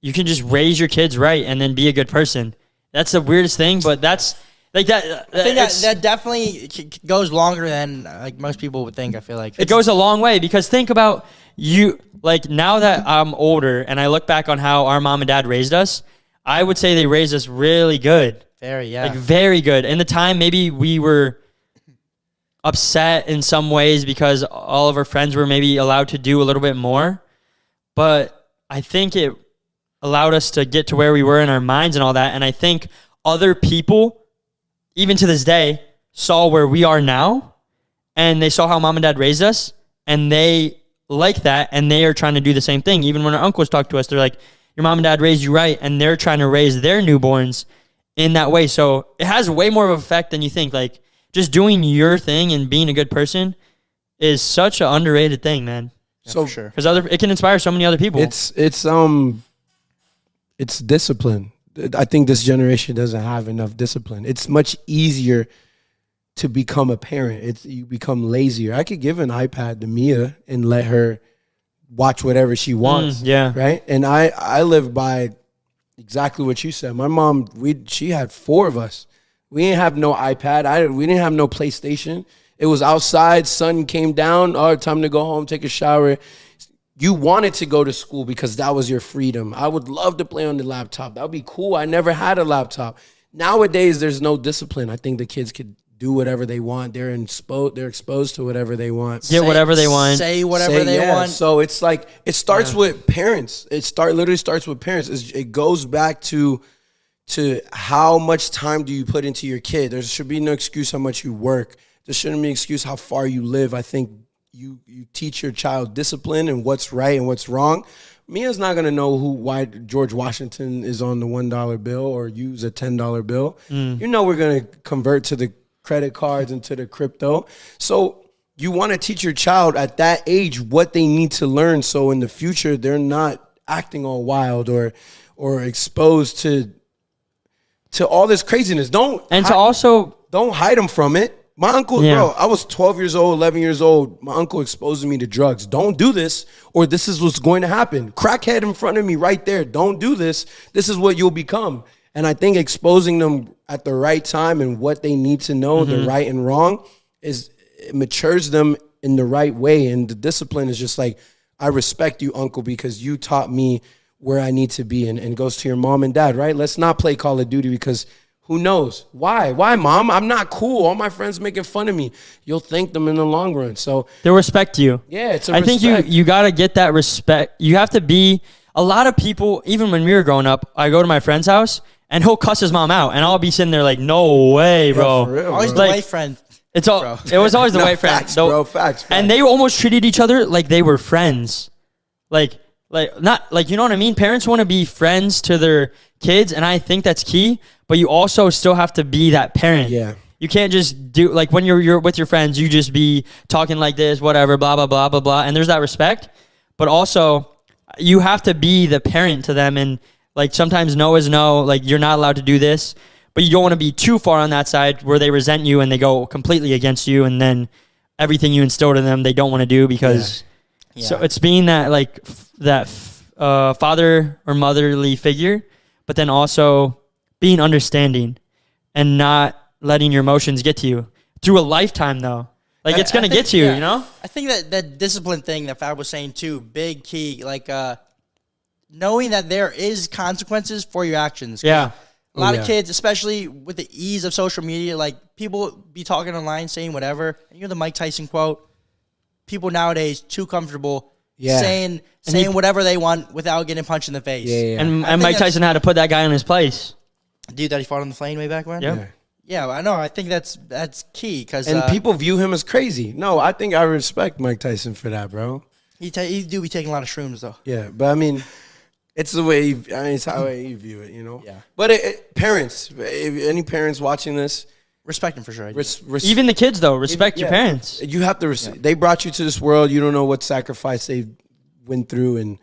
you can just raise your kids right and then be a good person. That's the weirdest thing, but that's like that. I think it's- that definitely goes longer than like most people would think. I feel like it goes a long way, because think about you, like now that I'm older and I look back on how our mom and dad raised us, I would say they raised us really good. very, yeah. Like very good. In the time, maybe we were upset in some ways because all of our friends were maybe allowed to do a little bit more, but I think it allowed us to get to where we were in our minds and all that. And I think other people, even to this day, saw where we are now, and they saw how mom and dad raised us, and they like that, and they are trying to do the same thing. Even when our uncles talk to us, they're like, your mom and dad raised you right, and they're trying to raise their newborns in that way. So it has way more of an effect than you think. Like just doing your thing and being a good person is such an underrated thing, man. So for sure. Because it can inspire so many other people. It's discipline. I think this generation doesn't have enough discipline. It's much easier to become a parent. You become lazier. I could give an iPad to Mia and let her watch whatever she wants. yeah. Right. And I live by exactly what you said. My mom, she had 4 of us. We didn't have no iPad. We didn't have no PlayStation. It was outside. Sun came down. Oh, time to go home, take a shower. You wanted to go to school because that was your freedom. I would love to play on the laptop. That would be cool. I never had a laptop. Nowadays, there's no discipline. I think the kids could do whatever they want. They're exposed to whatever they want. Get whatever they want. Say whatever they want. So it's like it starts with parents. Literally starts with parents. It goes back to how much time do you put into your kid. There should be no excuse how much you work. There shouldn't be an excuse how far you live. I think you teach your child discipline and what's right and what's wrong. Mia's not gonna know why George Washington is on the $1 bill or use a $10 bill. You know we're gonna convert to the credit cards and to the crypto. So you want to teach your child at that age what they need to learn, so in the future they're not acting all wild or exposed to all this craziness. Don't hide them from it. My uncle, Yeah. bro, I was 12 years old, 11 years old. My uncle exposing me to drugs. Don't do this, or this is what's going to happen. Crackhead in front of me right there. Don't do this. This is what you'll become. And I think exposing them at the right time and what they need to know, the right and wrong, it matures them in the right way. And the discipline is just like, I respect you, uncle, because you taught me where I need to be, and goes to your mom and dad, right? Let's not play Call of Duty because who knows? Why, mom? I'm not cool. All my friends making fun of me. You'll thank them in the long run. So They'll respect you. yeah, it's I think you got to get that respect. You have to be, a lot of people, even when we were growing up, I go to my friend's house and he'll cuss his mom out and I'll be sitting there like, no way, bro. for real, Always bro. the Like, white friend. It was always the No, white friend. facts, bro, facts. And they almost treated each other like they were friends. Like not like, you know what I mean? Parents want to be friends to their kids, and I think that's key, but you also still have to be that parent. Yeah. You can't just do, like when you're with your friends, you just be talking like this, whatever, blah, blah, blah, blah, blah. And there's that respect, but also you have to be the parent to them and Like sometimes no is no. Like you're not allowed to do this, but you don't want to be too far on that side where they resent you and they go completely against you, and then everything you instilled in them they don't want to do because. Yeah. So it's being that like father or motherly figure, but then also being understanding and not letting your emotions get to you through a lifetime though. Like it's gonna get to you, you know. I think that discipline thing that Fab was saying too, big key. Like knowing that there is consequences for your actions. 'Cause Yeah. a lot of kids, especially with the ease of social media, like people be talking online saying whatever. And you know the Mike Tyson quote. People nowadays too comfortable saying whatever they want without getting punched in the face. Yeah. And think Mike Tyson had to put that guy in his place. Dude that he fought on the plane way back when. Yeah. Yeah, I know. I think that's key because And people view him as crazy. No, I think I respect Mike Tyson for that, bro. he do be taking a lot of shrooms though. Yeah, but I mean, it's the way it's how you view it, you know. Yeah. But parents, if any parents watching this, Respect him for sure. Even the kids though, respect your parents. You have to. They brought you to this world. You don't know what sacrifice they went through, and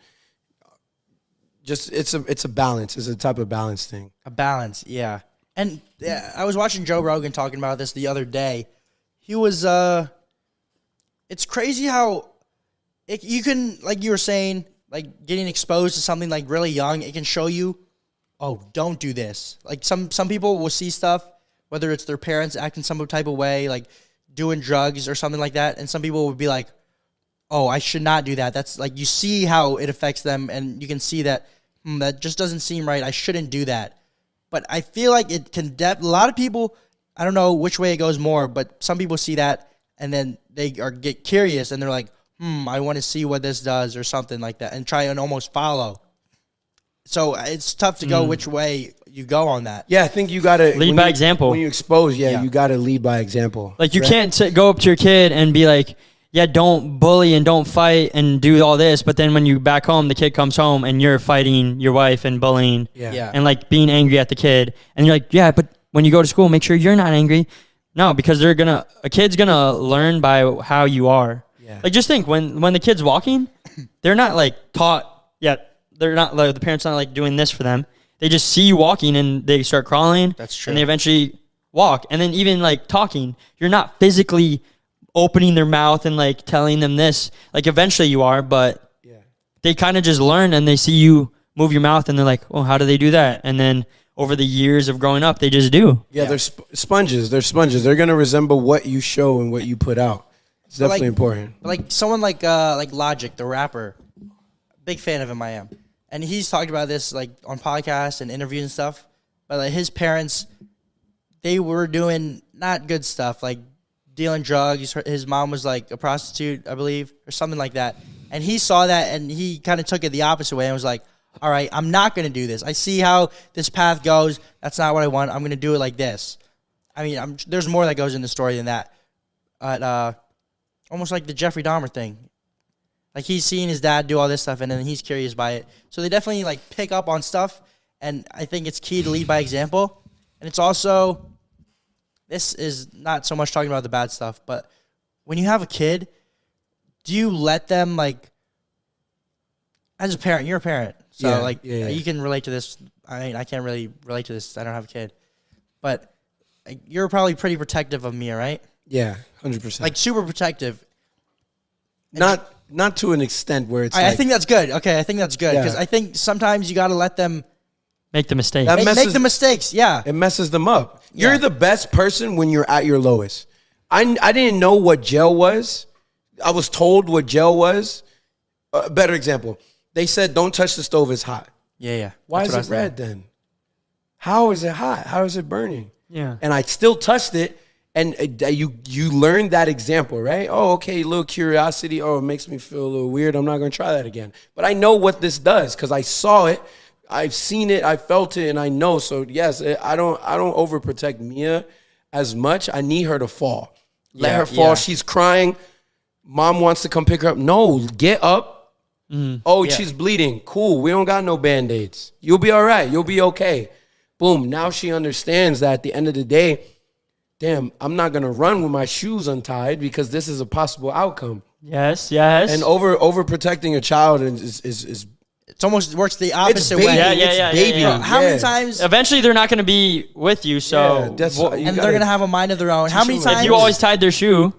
just it's a balance. It's a type of balance thing. A balance, yeah. And I was watching Joe Rogan talking about this the other day. He was, it's crazy how you can, like you were saying, like getting exposed to something like really young, it can show you, oh, don't do this. Like some people will see stuff, whether it's their parents acting some type of way, like doing drugs or something like that. And some people would be like, oh, I should not do that. That's like, you see how it affects them and you can see that, that just doesn't seem right. I shouldn't do that. But I feel like it can a lot of people, I don't know which way it goes more, but some people see that and then they get curious and they're like, I want to see what this does or something like that and try and almost follow. So it's tough to go which way you go on that. Yeah, I think you gotta Lead by example. When you expose, Yeah. you gotta lead by example. Like you can't go up to your kid and be like, yeah, don't bully and don't fight and do all this. But then when you back home, the kid comes home and you're fighting your wife and bullying Yeah. and like being angry at the kid. And you're like, yeah, but when you go to school, make sure you're not angry. No, because a kid's gonna learn by how you are. Yeah. Like just think when the kid's walking, they're not like taught yet. They're not like the parents not like doing this for them. They just see you walking and they start crawling. That's true. And they eventually walk. And then even like talking, you're not physically opening their mouth and like telling them this. Like eventually you are, but they kind of just learn and they see you move your mouth and they're like, oh, how do they do that? And then over the years of growing up, they just do. Yeah, they're sponges. They're sponges. They're gonna resemble what you show and what you put out. It's definitely important. Like someone like Logic, the rapper, big fan of him I am. And he's talked about this like on podcasts and interviews and stuff. But like his parents, they were doing not good stuff, like dealing drugs. His mom was like a prostitute, I believe, or something like that. And he saw that and he kind of took it the opposite way and was like, all right, I'm not going to do this. I see how this path goes. That's not what I want. I'm going to do it like this. I mean, there's more that goes in the story than that. Almost like the Jeffrey Dahmer thing. Like he's seeing his dad do all this stuff and then he's curious by it. So they definitely like pick up on stuff. And I think it's key to lead by example. And it's also, this is not so much talking about the bad stuff, but when you have a kid, do you let them like, as a parent, you're a parent. So you can relate to this. I mean, I can't really relate to this. I don't have a kid. But like, you're probably pretty protective of Mia, right? Yeah, 100%. Like super protective. Not to an extent where it's. I think that's good. Okay, I think that's good because Yeah. I think sometimes you got to let them Make the mistake. That make the mistakes. Yeah, it messes them up. Yeah. You're the best person when you're at your lowest. I didn't know what jail was. I was told what jail was. Better example. They said don't touch the stove, it's hot. yeah. Why That's is what I it was red then? How is it hot? How is it burning? Yeah. And I still touched it. And you learned that example, right? Oh, okay, little curiosity. Oh, it makes me feel a little weird. I'm not going to try that again. But I know what this does because I saw it. I've seen it. I felt it, and I know. So yes, I don't overprotect Mia as much. I need her to fall. Let her fall. Yeah. She's crying. Mom wants to come pick her up. No, get up. Oh, she's bleeding. Cool. We don't got no Band-Aids. You'll be all right. You'll be okay. Boom. Now she understands that at the end of the day, damn, I'm not going to run with my shoes untied because this is a possible outcome. Yes. Yes. And overprotecting a child is It's almost works the opposite baby. way. Yeah, yeah, It's yeah, baby. yeah, yeah. How many Yeah. times? Eventually, they're not going to be with you. So, Yeah, that's wha- what you And gotta they're gonna have a mind of their own. How many them. If times? if you always tied their shoe,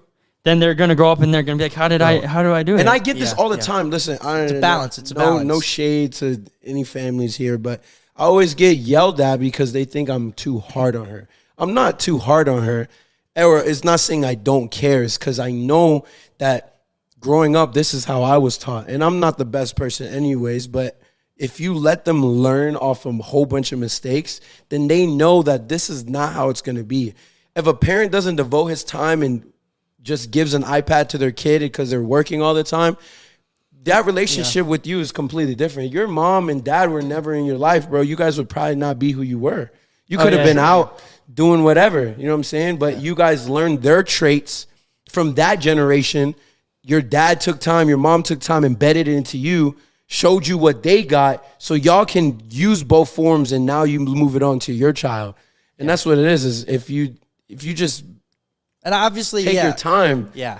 then they're going to grow up and they're going to be like, how do I do it? And I get this Yeah, all the yeah. time. Listen, it's a balance. It's a no, balance. No shade to any families here, but I always get yelled at because they think I'm too hard on her. I'm not too hard on her. Or it's not saying I don't care. It's because I know that growing up, this is how I was taught. And I'm not the best person anyways, but if you let them learn off a whole bunch of mistakes, then they know that this is not how it's going to be. If a parent doesn't devote his time and just gives an iPad to their kid because they're working all the time, that relationship with you is completely different. Your mom and dad were never in your life, bro. You guys would probably not be who you were. You could have been out doing whatever, you know what I'm saying? But you guys learned their traits from that generation. Your dad took time, your mom took time, embedded it into you, showed you what they got, so y'all can use both forms, and now you move it on to your child. And that's what it is if you just And obviously, take your time. Yeah.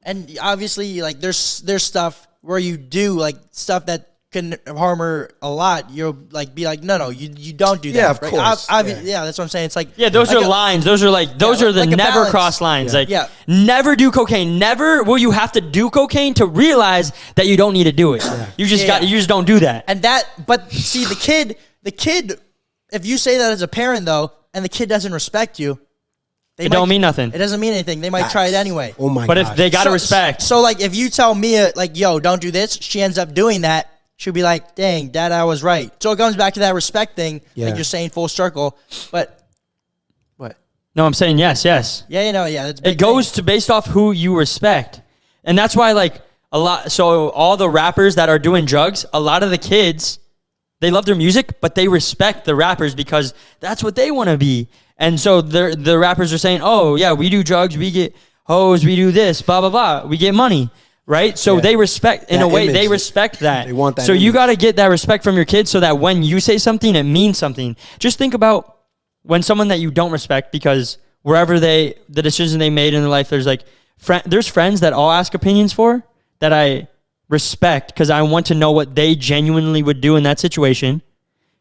And obviously, like, there's stuff where you do, like, stuff that can harm her a lot. You'll, like, be like, no, you don't do that. Yeah, of right? course. Yeah, that's what I'm saying. It's like... Yeah, those like are lines. Those are like those are the like a never balance. cross lines. Yeah. Like Yeah. never do cocaine. Never will you have to do cocaine to realize that you don't need to do it. You just Yeah. you just don't do that. And but see, the kid, if you say that as a parent, though, and the kid doesn't respect you, It don't mean nothing. It doesn't mean anything. They might try it anyway. Oh my But gosh. if they gotta respect. So, like, if you tell Mia, like, yo, don't do this, she ends up doing that, she'll be like, dang, Dad, I was right. So it comes back to that respect thing, Yeah. like you're saying, full circle. But, what? No, I'm saying yes. Yeah, you know, yeah. That's a big It goes to based off who you respect. And that's why, like, a lot, so all the rappers that are doing drugs, a lot of the kids, they love their music, but they respect the rappers because that's what they want to be. And so the rappers are saying, oh, yeah, we do drugs, we get hoes, we do this, blah, blah, blah. We get money, right? So Yeah. they respect, in That a way, they image. respect that. They want that So you image. got to get that respect from your kids so that when you say something, it means something. Just think about when someone that you don't respect, because wherever the decision they made in their life, there's like, there's friends that I'll ask opinions for that I respect because I want to know what they genuinely would do in that situation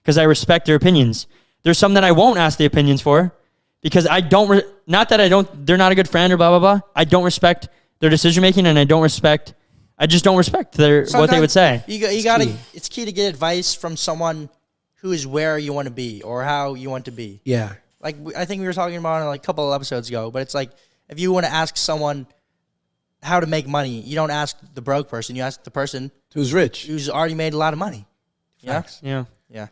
because I respect their opinions. There's some that I won't ask the opinions for because I don't, not that I don't, they're not a good friend or blah, blah, blah. I don't respect their decision making and I just don't respect what they would say. You gotta, it's key to get advice from someone who is where you want to be or how you want to be. Yeah. Like, I think we were talking about it like a couple of episodes ago, but it's like, if you want to ask someone how to make money, you don't ask the broke person, you ask the person Who's rich? who's already made a lot of money. Yeah? Yeah. Yeah.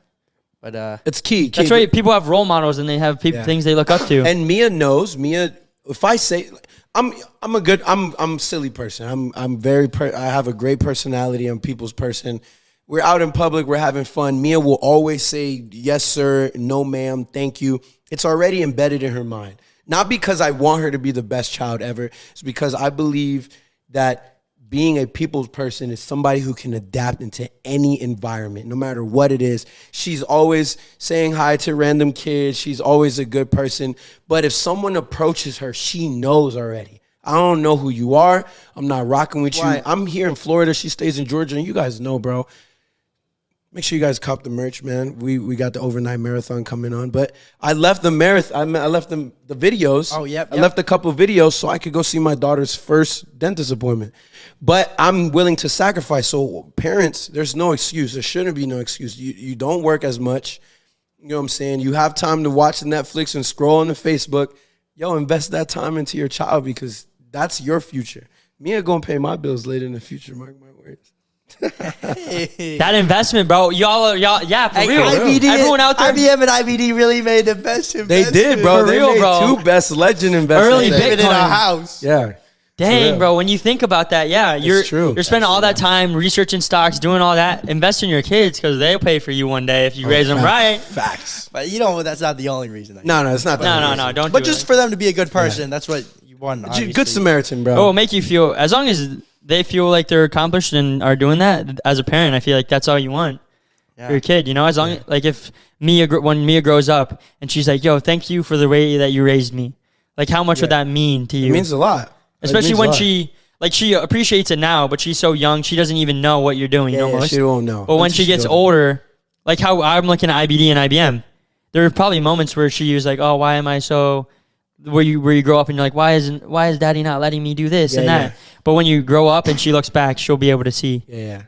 But, It's key. That's right. People have role models and they have things they look up to. And Mia knows. If I say I'm a silly person. I have a great personality. I'm people's person. We're out in public, we're having fun. Mia will always say yes sir, no ma'am, thank you. It's already embedded in her mind. Not because I want her to be the best child ever. It's because I believe that being a people's person is somebody who can adapt into any environment, no matter what it is. She's always saying hi to random kids. She's always a good person. But if someone approaches her, she knows already. I don't know who you are. I'm not rocking with you. I'm here in Florida. She stays in Georgia. And you guys know, bro. Make sure you guys cop the merch, man. We got the overnight marathon coming on. But I left the marathon. I left the videos. Oh, yep. I left a couple of videos so I could go see my daughter's first dentist appointment. But I'm willing to sacrifice. So parents, there's no excuse. There shouldn't be no excuse. You don't work as much. You know what I'm saying? You have time to watch Netflix and scroll on the Facebook. Yo, invest that time into your child because that's your future. Mia gonna pay my bills later in the future, mark my words. That investment, bro. Y'all, yeah, for real. IBD, Everyone out there, IBM and IBD really made the best investment. They did, bro. For They real, made bro. two best legend investments. Early Living in Bitcoin. our house. Yeah. dang, real. bro. When you think about that, yeah, you're true. You're spending all that time researching stocks, doing all that. Invest in your kids because they'll pay for you one day if you raise them right. Facts. But you know, that's not the only reason. No, it's not that. No, don't. But do just it. for them to be a good person, that's what you want. Obviously. Good Samaritan, bro. It will make you feel, as long as they feel like they're accomplished and are doing that. As a parent, I feel like that's all you want for your kid. You know, as long as, like, if when Mia grows up and she's like, "Yo, thank you for the way that you raised me," like, how much would that mean to you? It means a lot. Especially means a when lot. she, like she appreciates it now, but she's so young, she doesn't even know what you're doing. Yeah, almost. she won't know. But when Until she gets goes. older, like how I'm looking at IBD and IBM, there are probably moments where she was like, "Oh, why am I so?" Where you grow up and you're like, "Why is Daddy not letting me do this and that?" Yeah. But when you grow up and she looks back, she'll be able to see, Yeah.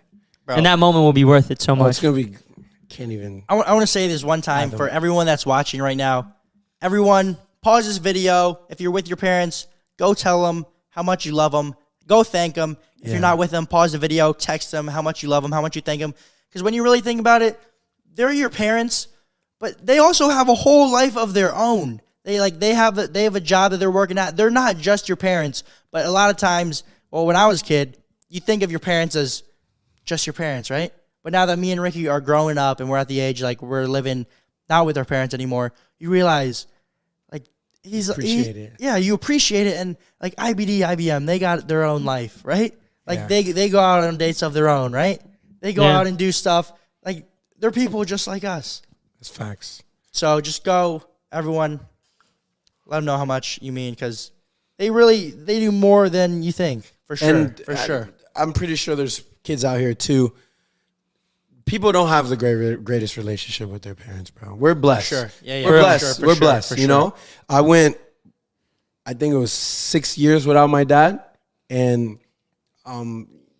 Bro. and that moment will be worth it so Oh, much. it's gonna be. Can't even. I want to say this one time for everyone that's watching right now. Everyone, pause this video. If you're with your parents, go tell them how much you love them. Go thank them. If you're not with them, pause the video, text them how much you love them, how much you thank them. Because when you really think about it, they're your parents, but they also have a whole life of their own. They have a job that they're working at. They're not just your parents, but a lot of times, well, when I was a kid, you think of your parents as just your parents, right? But now that me and Ricky are growing up and we're at the age like we're living not with our parents anymore, you realize like Appreciate it. Yeah, you appreciate it, and like IBD, IBM, they got their own life, right? Like Yeah. they go out on dates of their own, right? They go Yeah. out and do stuff. Like they're people just like us. It's facts. So just go, everyone. Let them know how much you mean, because they do more than you think, for sure, And for sure. I'm pretty sure there's kids out here too. People don't have the greatest relationship with their parents, bro. We're blessed. Sure. Yeah, yeah. We're For blessed. sure, for We're sure, blessed. for You know, I think it was 6 years without my dad, and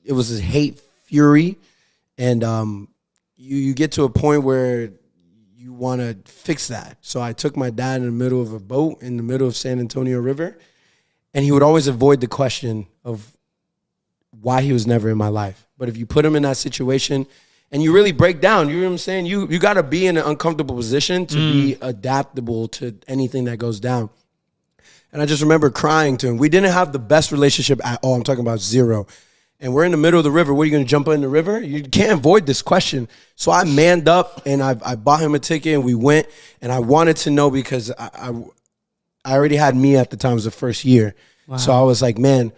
it was a hate fury, and you get to a point where you want to fix that. So I took my dad in the middle of a boat in the middle of San Antonio River, and he would always avoid the question of why he was never in my life. But if you put him in that situation and you really break down, you know what I'm saying? You got to be in an uncomfortable position to be adaptable to anything that goes down. And I just remember crying to him. We didn't have the best relationship at all. I'm talking about zero. And we're in the middle of the river. What, are you going to jump in the river? You can't avoid this question. So I manned up and I bought him a ticket and we went. And I wanted to know because I already had me at the time. It was the first year. Wow. So I was like, man,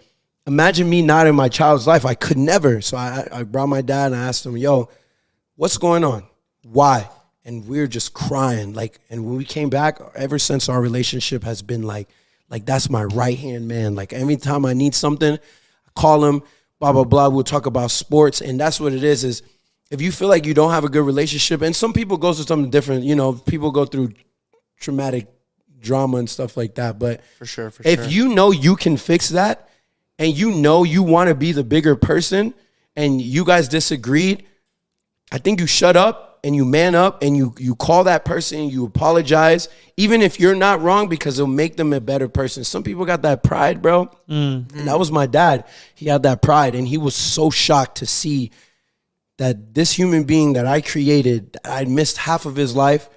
imagine me not in my child's life. I could never. So I brought my dad and I asked him, yo, what's going on? Why? And we were just crying. And when we came back, ever since our relationship has been like that's my right-hand man. Like every time I need something, I call him, blah, blah, blah. We'll talk about sports. And that's what it is if you feel like you don't have a good relationship, and some people go through something different, you know, people go through traumatic drama and stuff like that. But For sure. if you know you can fix that, and you know you want to be the bigger person, and you guys disagreed, I think you shut up and you man up and you call that person, you apologize, even if you're not wrong, because it'll make them a better person. Some people got that pride, bro. And that was my dad. He had that pride, and he was so shocked to see that this human being that I created, I missed half of his life,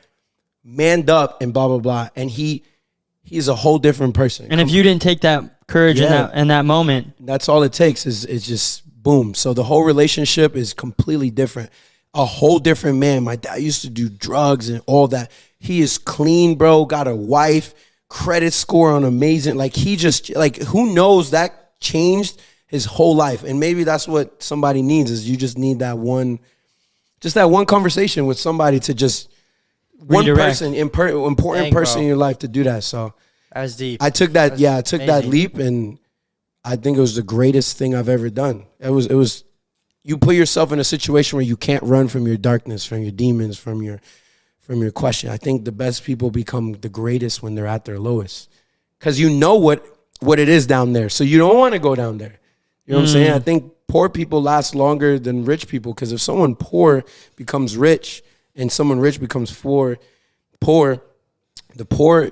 manned up and blah, blah, blah. And he's a whole different person. And if you didn't take that courage in that moment, that's all it takes is just boom. So the whole relationship is completely different. A whole different man. My dad used to do drugs and all that. He is clean, bro. Got a wife, credit score on amazing. Like he just who knows, that changed his whole life. And maybe that's what somebody needs, is you just need that one conversation with somebody to just one Redirect. person, important Dang, person bro. in your life to do that. So That was deep. I took that, that amazing. leap, and I think it was the greatest thing I've ever done. It was you put yourself in a situation where you can't run from your darkness, from your demons, from your question. I think the best people become the greatest when they're at their lowest, because you know what it is down there. So you don't want to go down there. You know what I'm saying? I think poor people last longer than rich people, because if someone poor becomes rich and someone rich becomes poor, the poor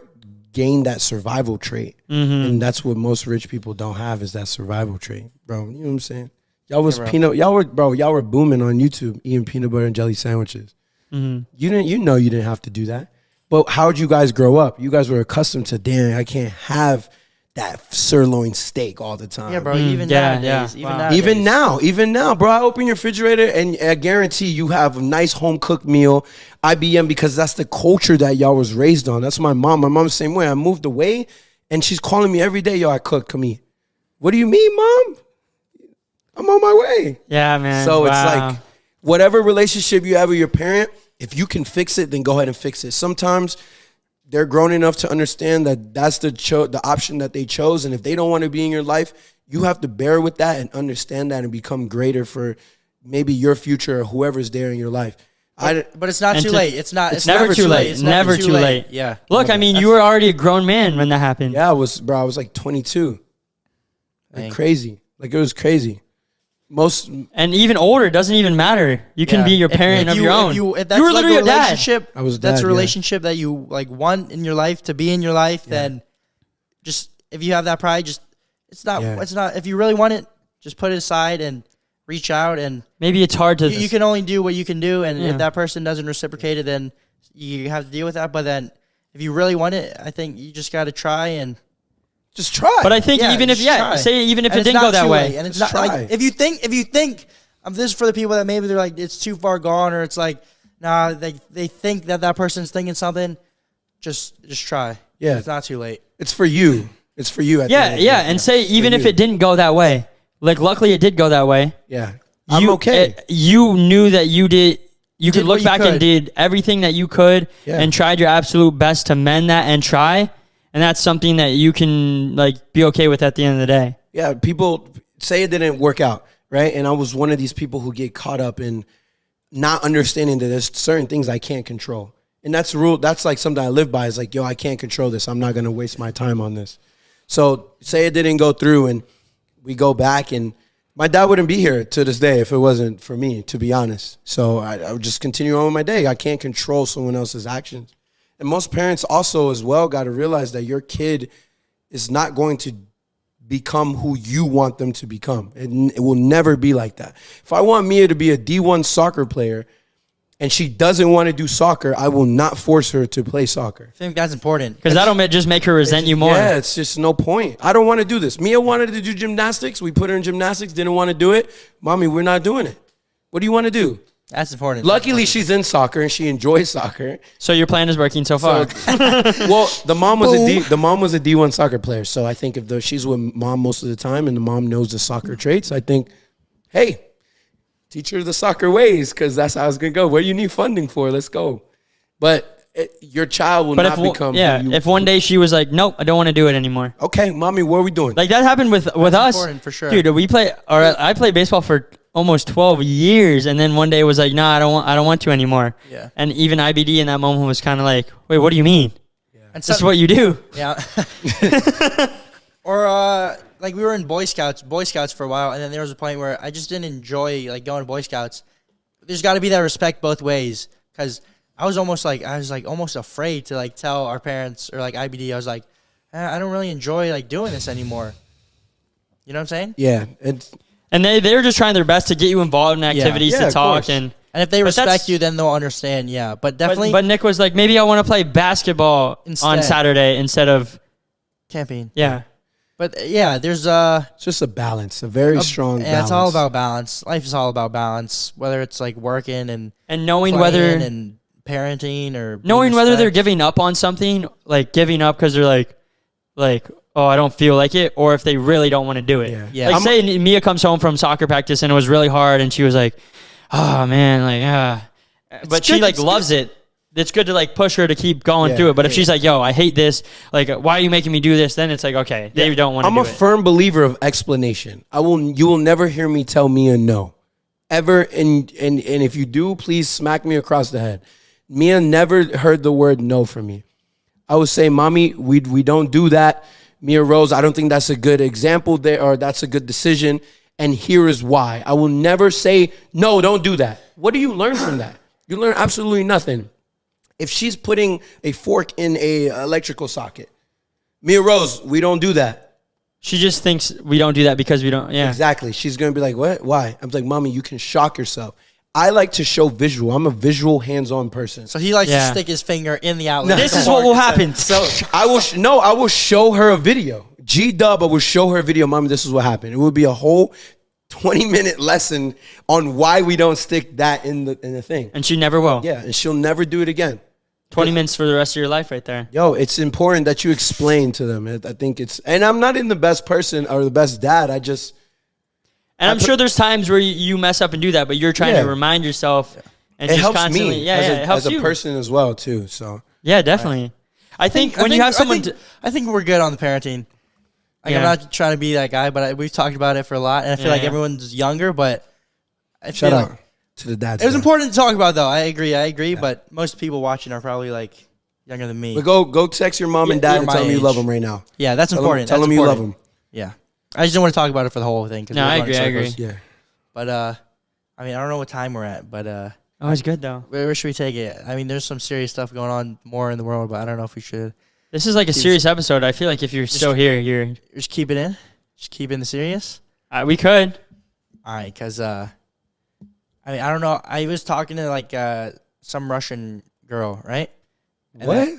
gain that survival trait. And that's what most rich people don't have, is that survival trait, bro. You know what I'm saying? Y'all were booming on YouTube eating peanut butter and jelly sandwiches. You didn't have to do that. But how'd you guys grow up? You guys were accustomed to, damn, I can't have that sirloin steak all the time. Yeah, bro. Even yeah, nowadays. yeah. Wow. Nowadays. Even now, bro, I open your refrigerator and I guarantee you have a nice home cooked meal, IBM, because that's the culture that y'all was raised on. That's my mom. My mom's the same way. I moved away and she's calling me every day, yo, I cook, come eat. What do you mean, mom? I'm on my way. yeah, man. So it's Wow. like, whatever relationship you have with your parent, if you can fix it, then go ahead and fix it. Sometimes they're grown enough to understand that that's the option that they chose. And if they don't want to be in your life, you have to bear with that and understand that and become greater for maybe your future or whoever's there in your life. But it's not And too to- late. It's not. It's never too late. It's Never too late. Yeah. Look, I mean, you were already a grown man when that happened. Yeah, I was like 22. Like Dang. crazy. Like it was crazy. Most And even older, it doesn't even matter. You can Yeah. be your If- parent if of you- your if own. you- if that's You were like literally a a dad. relationship. I was That's dad, a yeah. relationship that you like want in your life to be in your life. Then, just if you have that pride, just it's not. Yeah. It's not. If you really want it, just put it aside and reach out. And Maybe it's hard to. you can only do what you can do. And Yeah. if that person doesn't reciprocate it, then you have to deal with that. But then, if you really want it, I think you just got to try and. just try. But I think Yeah, even if just try. say even if And it it's didn't not go that too way, late. And it's Just not try. like if you think this is for the people that maybe they're like it's too far gone, or it's like nah, they think that person's thinking something. Just try. Yeah. It's not too late. it's for you. It's for you. At the yeah, end of the yeah, day. and say even if you. it didn't go that way, like luckily it did go that way. Yeah. I'm You- okay. You knew that you did. You could did what look you back and could. did everything that you could, Yeah. and tried your absolute best to mend that and try. And that's something that you can like be okay with at the end of the day. Yeah, people say it didn't work out, right? And I was one of these people who get caught up in not understanding that there's certain things I can't control. And that's the rule. That's like something I live by. Is like, yo, I can't control this. I'm not going to waste my time on this. So say it didn't go through and we go back, and my dad wouldn't be here to this day if it wasn't for me, to be honest. So I would just continue on with my day. I can't control someone else's actions. And most parents also as well got to realize that your kid is not going to become who you want them to become. It will never be like that. If I want Mia to be a D1 soccer player and she doesn't want to do soccer, I will not force her to play soccer. I think that's important. Because that'll just make her resent you more. Yeah, it's just no point. I don't want to do this. Mia wanted to do gymnastics. We put her in gymnastics, didn't want to do it. Mommy, we're not doing it. What do you want to do? That's important. Luckily, she's in soccer and she enjoys soccer. So your plan is working so far. Well, the mom was a D1 soccer player, so I think if she's with mom most of the time and the mom knows the soccer traits, I think, hey, teach her the soccer ways because that's how it's gonna go. What do you need funding for? Let's go. But your child will But not if become. yeah, who you, if one day she was like, nope, I don't want to do it anymore. okay, mommy, what are we doing? Like that happened with us, important, for sure. dude. I played baseball for almost 12 years, and then one day was like, nah, I don't want to anymore. Yeah. And even IBD in that moment was kind of like, wait, what do you mean? And This is some- what you do. Yeah. Or like we were in Boy Scouts for a while, and then there was a point where I just didn't enjoy like going to Boy Scouts. There's got to be that respect both ways, because I was almost afraid to like tell our parents or like IBD. I was like, I don't really enjoy like doing this anymore. You know what I'm saying? Yeah, And they're just trying their best to get you involved in activities Yeah, to of talk course. and. And if they But that's- respect you, then they'll understand. Yeah, but definitely But Nick was like, maybe I want to play basketball on Instead. Saturday instead of camping. yeah. But yeah, there's it's just a balance, a very strong balance. yeah, it's all about balance. Life is all about balance. Whether it's like working and And knowing playing whether and parenting or knowing being whether they're respect. giving up on something, like giving up because they're like, oh, I don't feel like it, or if they really don't want to do it. Yeah. Yeah. Like I'm- say Mia comes home from soccer practice and it was really hard, and she was like, oh man, like but she good- like it's loves it. It's good to like push her to keep going Yeah, through it. But if yeah. she's like, yo, I hate this, like why are you making me do this? Then it's like, okay, they don't want to I'm do a it. firm believer of explanation. You will never hear me tell Mia no. Ever, and if you do, please smack me across the head. Mia never heard the word no from me. I would say, Mommy, we don't do that. Mia Rose, I don't think that's a good example there, or that's a good decision, and here is why. I will never say, no, don't do that. What do you learn from that? You learn absolutely nothing. If she's putting a fork in a electrical socket, Mia Rose, we don't do that. She just thinks we don't do that because we don't. Yeah. Exactly. She's going to be like, what? Why? I'm like, Mommy, you can shock yourself. I like to show visual. I'm a visual, hands-on person. So he likes Yeah. to stick his finger in the outlet. This is what will happen. So I will show her a video. G-Dub, I will show her a video. Mommy, this is what happened. It would be a whole 20-minute lesson on why we don't stick that in the thing. And she never will. Yeah, and she'll never do it again. 20 minutes for the rest of your life right there. Yo, it's important that you explain to them. I think it's, and I'm not in the best person or the best dad. I just, And I'm sure there's times where you mess up and do that, but you're trying Yeah. to remind yourself and it just helps constantly. me Yeah, as, yeah, a, it helps as a you. person as well too. So Yeah, definitely. I think when you have someone, I think we're good on the parenting. Like, Yeah. I'm not trying to be that guy, but we've talked about it for a lot, and I feel like everyone's younger, but I Shout feel out like to the dads. it was though. important to talk about, though. I agree, but most people watching are probably like younger than me. But go text your mom and Yeah, dad you're and my tell them you age. love them right now. Yeah, that's important. Tell That's them you love important. them. Yeah, I just didn't want to talk about it for the whole thing. No, I agree. Yeah. But I mean, I don't know what time we're at, but oh, it's good though. where should we take it? I mean, there's some serious stuff going on more in the world, but I don't know if we should This is like a serious episode. I feel like if you're still here, you're. just keep it in. Just keep it in the serious. We could. All right, because I mean, I don't know. I was talking to like some Russian girl, right? And What?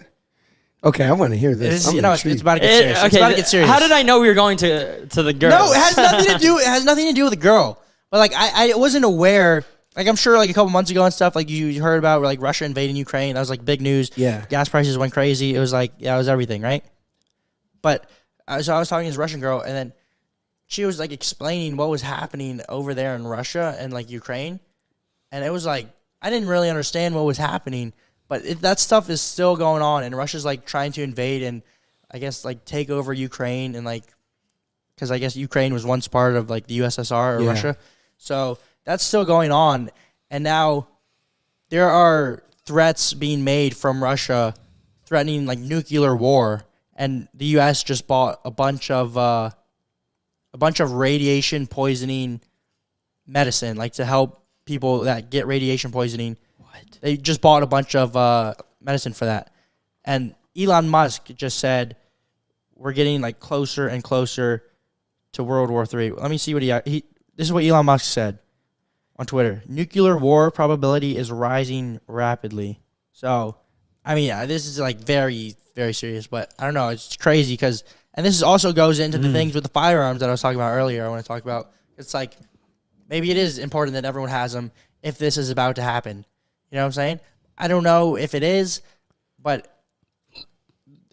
Okay, I want to hear this. It's, I'm you know, it's intrigued. about to get serious. It's about to get serious. How did I know we were going to the girl? No, it has nothing to do. It has nothing to do with the girl. But like, I wasn't aware. Like, I'm sure like a couple months ago and stuff. Like you heard about like Russia invading Ukraine. That was like big news. Yeah. Gas prices went crazy. It was like it was everything, right? But so I was talking to this Russian girl, and then she was like explaining what was happening over there in Russia and like Ukraine, and it was like I didn't really understand what was happening. But that stuff is still going on, and Russia's like trying to invade and I guess like take over Ukraine and like because I guess Ukraine was once part of like the USSR or Yeah. Russia, so that's still going on. And now there are threats being made from Russia, threatening like nuclear war, and the U.S. just bought a bunch of radiation poisoning medicine, like to help people that get radiation poisoning. They just bought a bunch of medicine for that. And Elon Musk just said, we're getting like closer and closer to World War III. Let me see what he this is what Elon Musk said on Twitter. Nuclear war probability is rising rapidly. So, I mean, this is like very, very serious, but I don't know. It's crazy because, and this is also goes into the things with the firearms that I was talking about earlier. I want to talk about, it's like, maybe it is important that everyone has them if this is about to happen. You know what I'm saying? I don't know if it is, but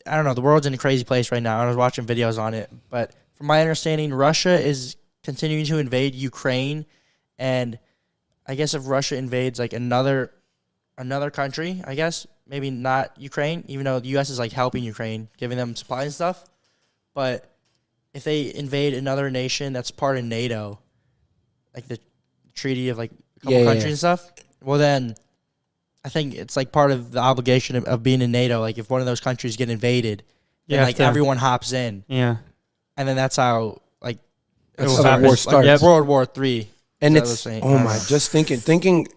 I don't know. The world's in a crazy place right now. I was watching videos on it, but from my understanding, Russia is continuing to invade Ukraine, and I guess if Russia invades like another country, I guess maybe not Ukraine, even though the U.S. is like helping Ukraine, giving them supplies and stuff, but if they invade another nation that's part of NATO, like the treaty of like a couple countries and stuff, well then I think it's like part of the obligation of being in NATO. Like if one of those countries get invaded, then like everyone hops in, Yeah. and then that's how like That's it'll how the happen. war Like, starts. World War III. And Is that it's what I'm saying? oh I don't my, know. just thinking,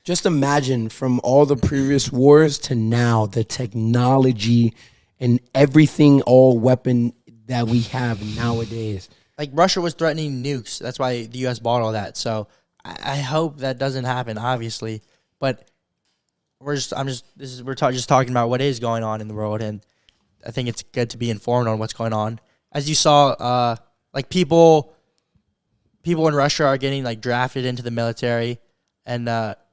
just imagine from all the previous wars to now, the technology and everything, all weapon that we have nowadays. Like Russia was threatening nukes. That's why the U.S. bought all that. So I hope that doesn't happen, obviously. But we're just talking about what is going on in the world, and I think it's good to be informed on what's going on. As you saw, like people in Russia are getting like drafted into the military, and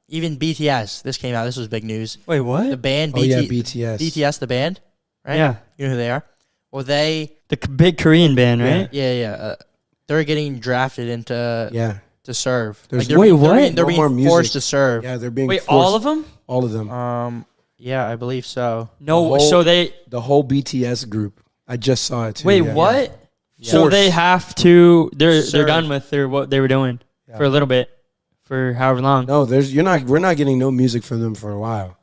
even BTS. This came out. This was big news. Wait, The what? band Oh yeah, BTS. BTS, the band, right? Yeah. You know who they are? Well, they Big Korean band, right? they're getting drafted into Yeah, to serve. There's- they're Wait, being- what? They're No more being music. forced to serve. yeah, they're being Wait, forced, all of them? all of them. Yeah, I believe so. No. The whole- So they. The whole BTS group. I just saw it too. Wait, yeah. what? So Forced. they have to. They're Serve. done with what they were doing for a little bit, for however long. No, we're not getting no music from them for a while.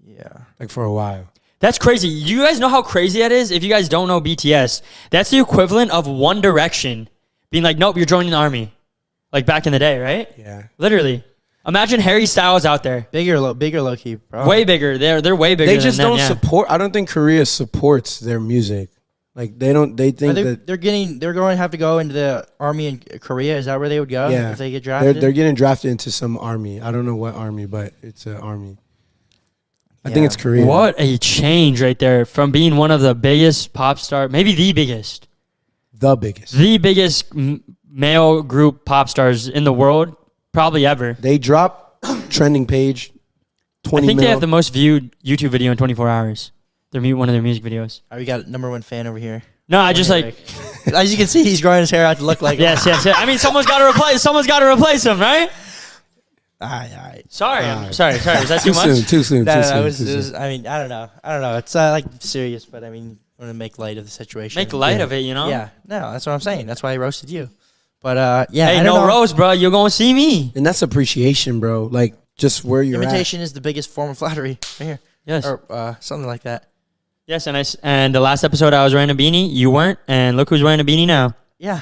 Yeah. Like for a while. That's crazy. You guys know how crazy that is? If you guys don't know BTS, that's the equivalent of One Direction being like, nope, you're joining the army. Like back in the day, right? Yeah. Literally. Imagine Harry Styles out there. Bigger low key, bro. Way bigger. They're way bigger They than just them, don't yeah. support. I don't think Korea supports their music. Like they don't. They think that They're going to have to go into the army in Korea. Is that where they would go yeah, if they get drafted? they're getting drafted into some army. I don't know what army, but it's an army. I think Yeah. it's Korea. What a change right there from being one of the biggest pop star, maybe the biggest The biggest. male group pop stars in the world, probably ever. They drop trending page. I 20 think mil. they have the most viewed YouTube video in 24 hours. One of their music videos. All right, we got number one fan over here. No, I just like As you can see, he's growing his hair out to look like yes. I mean, someone's got to replace him, right? All right. Sorry, Alright. sorry. Was that too Too much? soon. Too soon. No, Too no, soon. it was, too it soon. was, I mean, I don't know. It's like serious, but I mean, I want to make light of the situation. Make light Yeah. of it, you know. Yeah, no, that's what I'm saying. That's why I roasted you. But yeah, I Hey, don't no know. roast, bro. You're gonna see me. And that's appreciation, bro. Like just where you're Imitation is the biggest form of flattery. Right here, Yes. or something like that. Yes, and the last episode I was wearing a beanie, you weren't, and look who's wearing a beanie now. Yeah,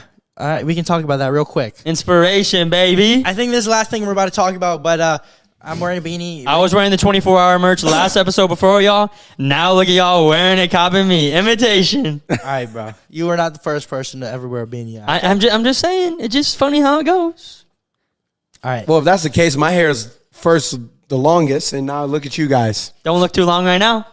we can talk about that real quick. Inspiration, baby. I think this is the last thing we're about to talk about, but I'm wearing a beanie. I was wearing the 24-hour merch last episode before y'all. Now look at y'all wearing it, copying me. Imitation. All right, bro. You were not the first person to ever wear a beanie. I'm just saying. It's just funny how it goes. All right. Well, if that's the case, my hair is first the longest, and now look at you guys. Don't look too long right now.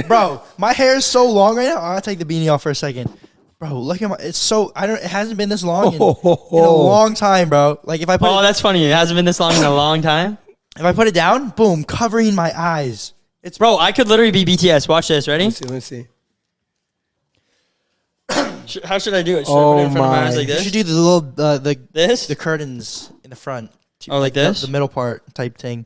Bro, my hair is so long right now. I'll take the beanie off for a second. Bro, look at my. It's so. It hasn't been this long in a long time, bro. Like if I put Oh, that's funny. It hasn't been this long in a long time. if I put it down, boom, covering my eyes. It's Bro, I could literally be BTS. Watch this. Ready? Let me see. How should I do it? Should I Oh put it in front of my my. eyes like You this? should do the little This? the curtains in the front. Oh, like this? The middle part type thing.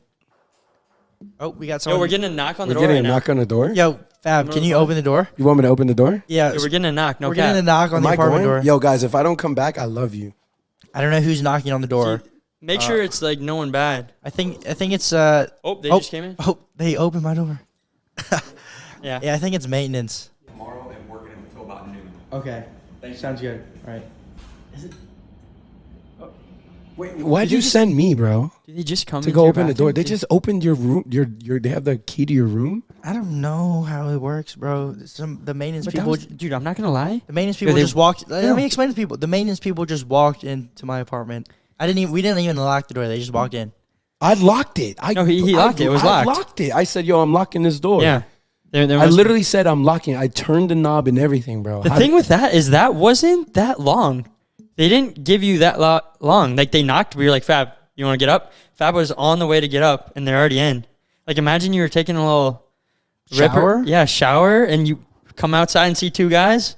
Oh, we got Yo, someone. we're getting a knock on the We're door getting right a now. knock on the door. Yo, Fab, can you open the door? You want me to open the door? Yeah, Yo, we're getting a knock. No we're cap. getting a knock on Am the I apartment going? door. Yo, guys, if I don't come back, I love you. I don't know who's knocking on the door. Make sure it's like no one bad. I think it's Oh, they just came in. Oh, they opened my door. Yeah. Yeah, I think it's maintenance. tomorrow and working until about noon. Okay. Sounds good. All right. Wait, why'd you send me, bro? Did they just come To into go your open the door? bathroom? They just opened your room. They have the key to your room. I don't know how it works, bro. The maintenance But that people. was- dude, I'm not gonna lie. The maintenance people they- just walked. Let Yeah. me explain to people. The maintenance people just walked into my apartment. We didn't even lock the door. They just walked in. I locked it. No, he locked it. It was I locked. locked it. I said, "Yo, I'm locking this door." Yeah. There I must- literally said I'm locking it. I turned the knob and everything, bro. The thing with that is that wasn't that long. They didn't give you that long. Like they knocked. We were like, Fab, you want to get up? Fab was on the way to get up, and they're already in. Like imagine you were taking a little Shower? ripper. Yeah, shower, and you come outside and see two guys.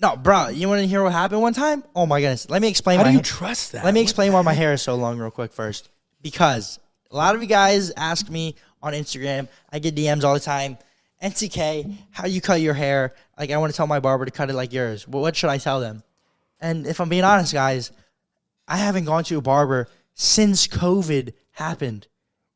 No, bro. You want to hear what happened one time? Oh my goodness. Let me explain. How my do you ha- trust that? Let me explain why my hair is so long real quick first. Because a lot of you guys ask me on Instagram. I get DMs all the time. NCK, how you cut your hair? Like I want to tell my barber to cut it like yours. Well, what should I tell them? And if I'm being honest, guys, I haven't gone to a barber since COVID happened.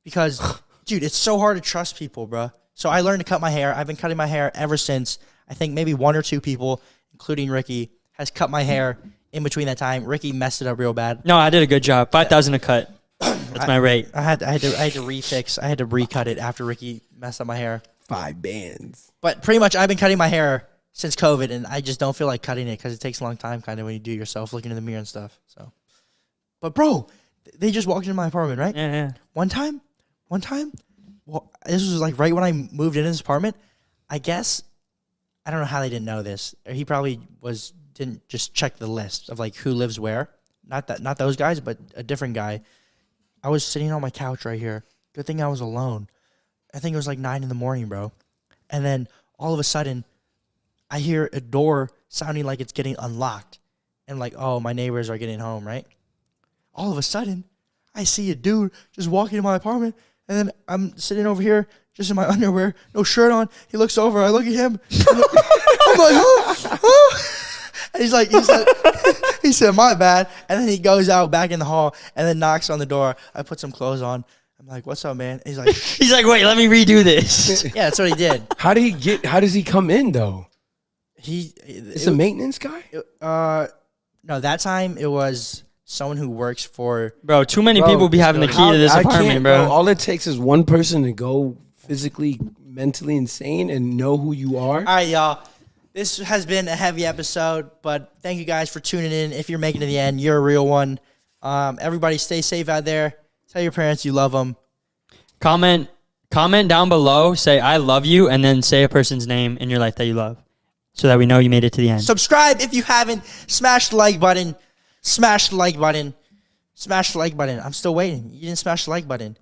Because, dude, it's so hard to trust people, bro. So I learned to cut my hair. I've been cutting my hair ever since. I think maybe one or two people, including Ricky, has cut my hair in between that time. Ricky messed it up real bad. No, I did a good job. 5,000 a cut. That's my rate. I had to refix. I had to recut it after Ricky messed up my hair. 5 bands. But pretty much, I've been cutting my hair since COVID, and I just don't feel like cutting it because it takes a long time, kind of when you do it yourself, looking in the mirror and stuff. So, but bro, they just walked into my apartment, right? Yeah. One time, well, this was like right when I moved into this apartment. I guess I don't know how they didn't know this. Or he probably didn't just check the list of like who lives where. Not those guys, but a different guy. I was sitting on my couch right here. Good thing I was alone. I think it was like 9 a.m, bro. And then all of a sudden, I hear a door sounding like it's getting unlocked. And like, oh, my neighbors are getting home, right? All of a sudden, I see a dude just walking in my apartment. And then I'm sitting over here just in my underwear, no shirt on. He looks over. I look at him. I'm like, oh. And he said, my bad. And then he goes out back in the hall and then knocks on the door. I put some clothes on. I'm like, what's up, man? He's like, He's like, wait, let me redo this. yeah, that's what he did. How does he come in though? It's a maintenance guy? No, that time it was someone who works for. Bro, too many people be having the key to this I apartment, can't, bro. All it takes is one person to go physically, mentally insane and know who you are. All right, y'all. This has been a heavy episode, but thank you guys for tuning in. If you're making it to the end, you're a real one. Everybody stay safe out there. Tell your parents you love them. Comment down below, say I love you, and then say a person's name in your life that you love, so that we know you made it to the end. Subscribe if you haven't. Smash the like button. Smash the like button. Smash the like button. I'm still waiting. You didn't smash the like button.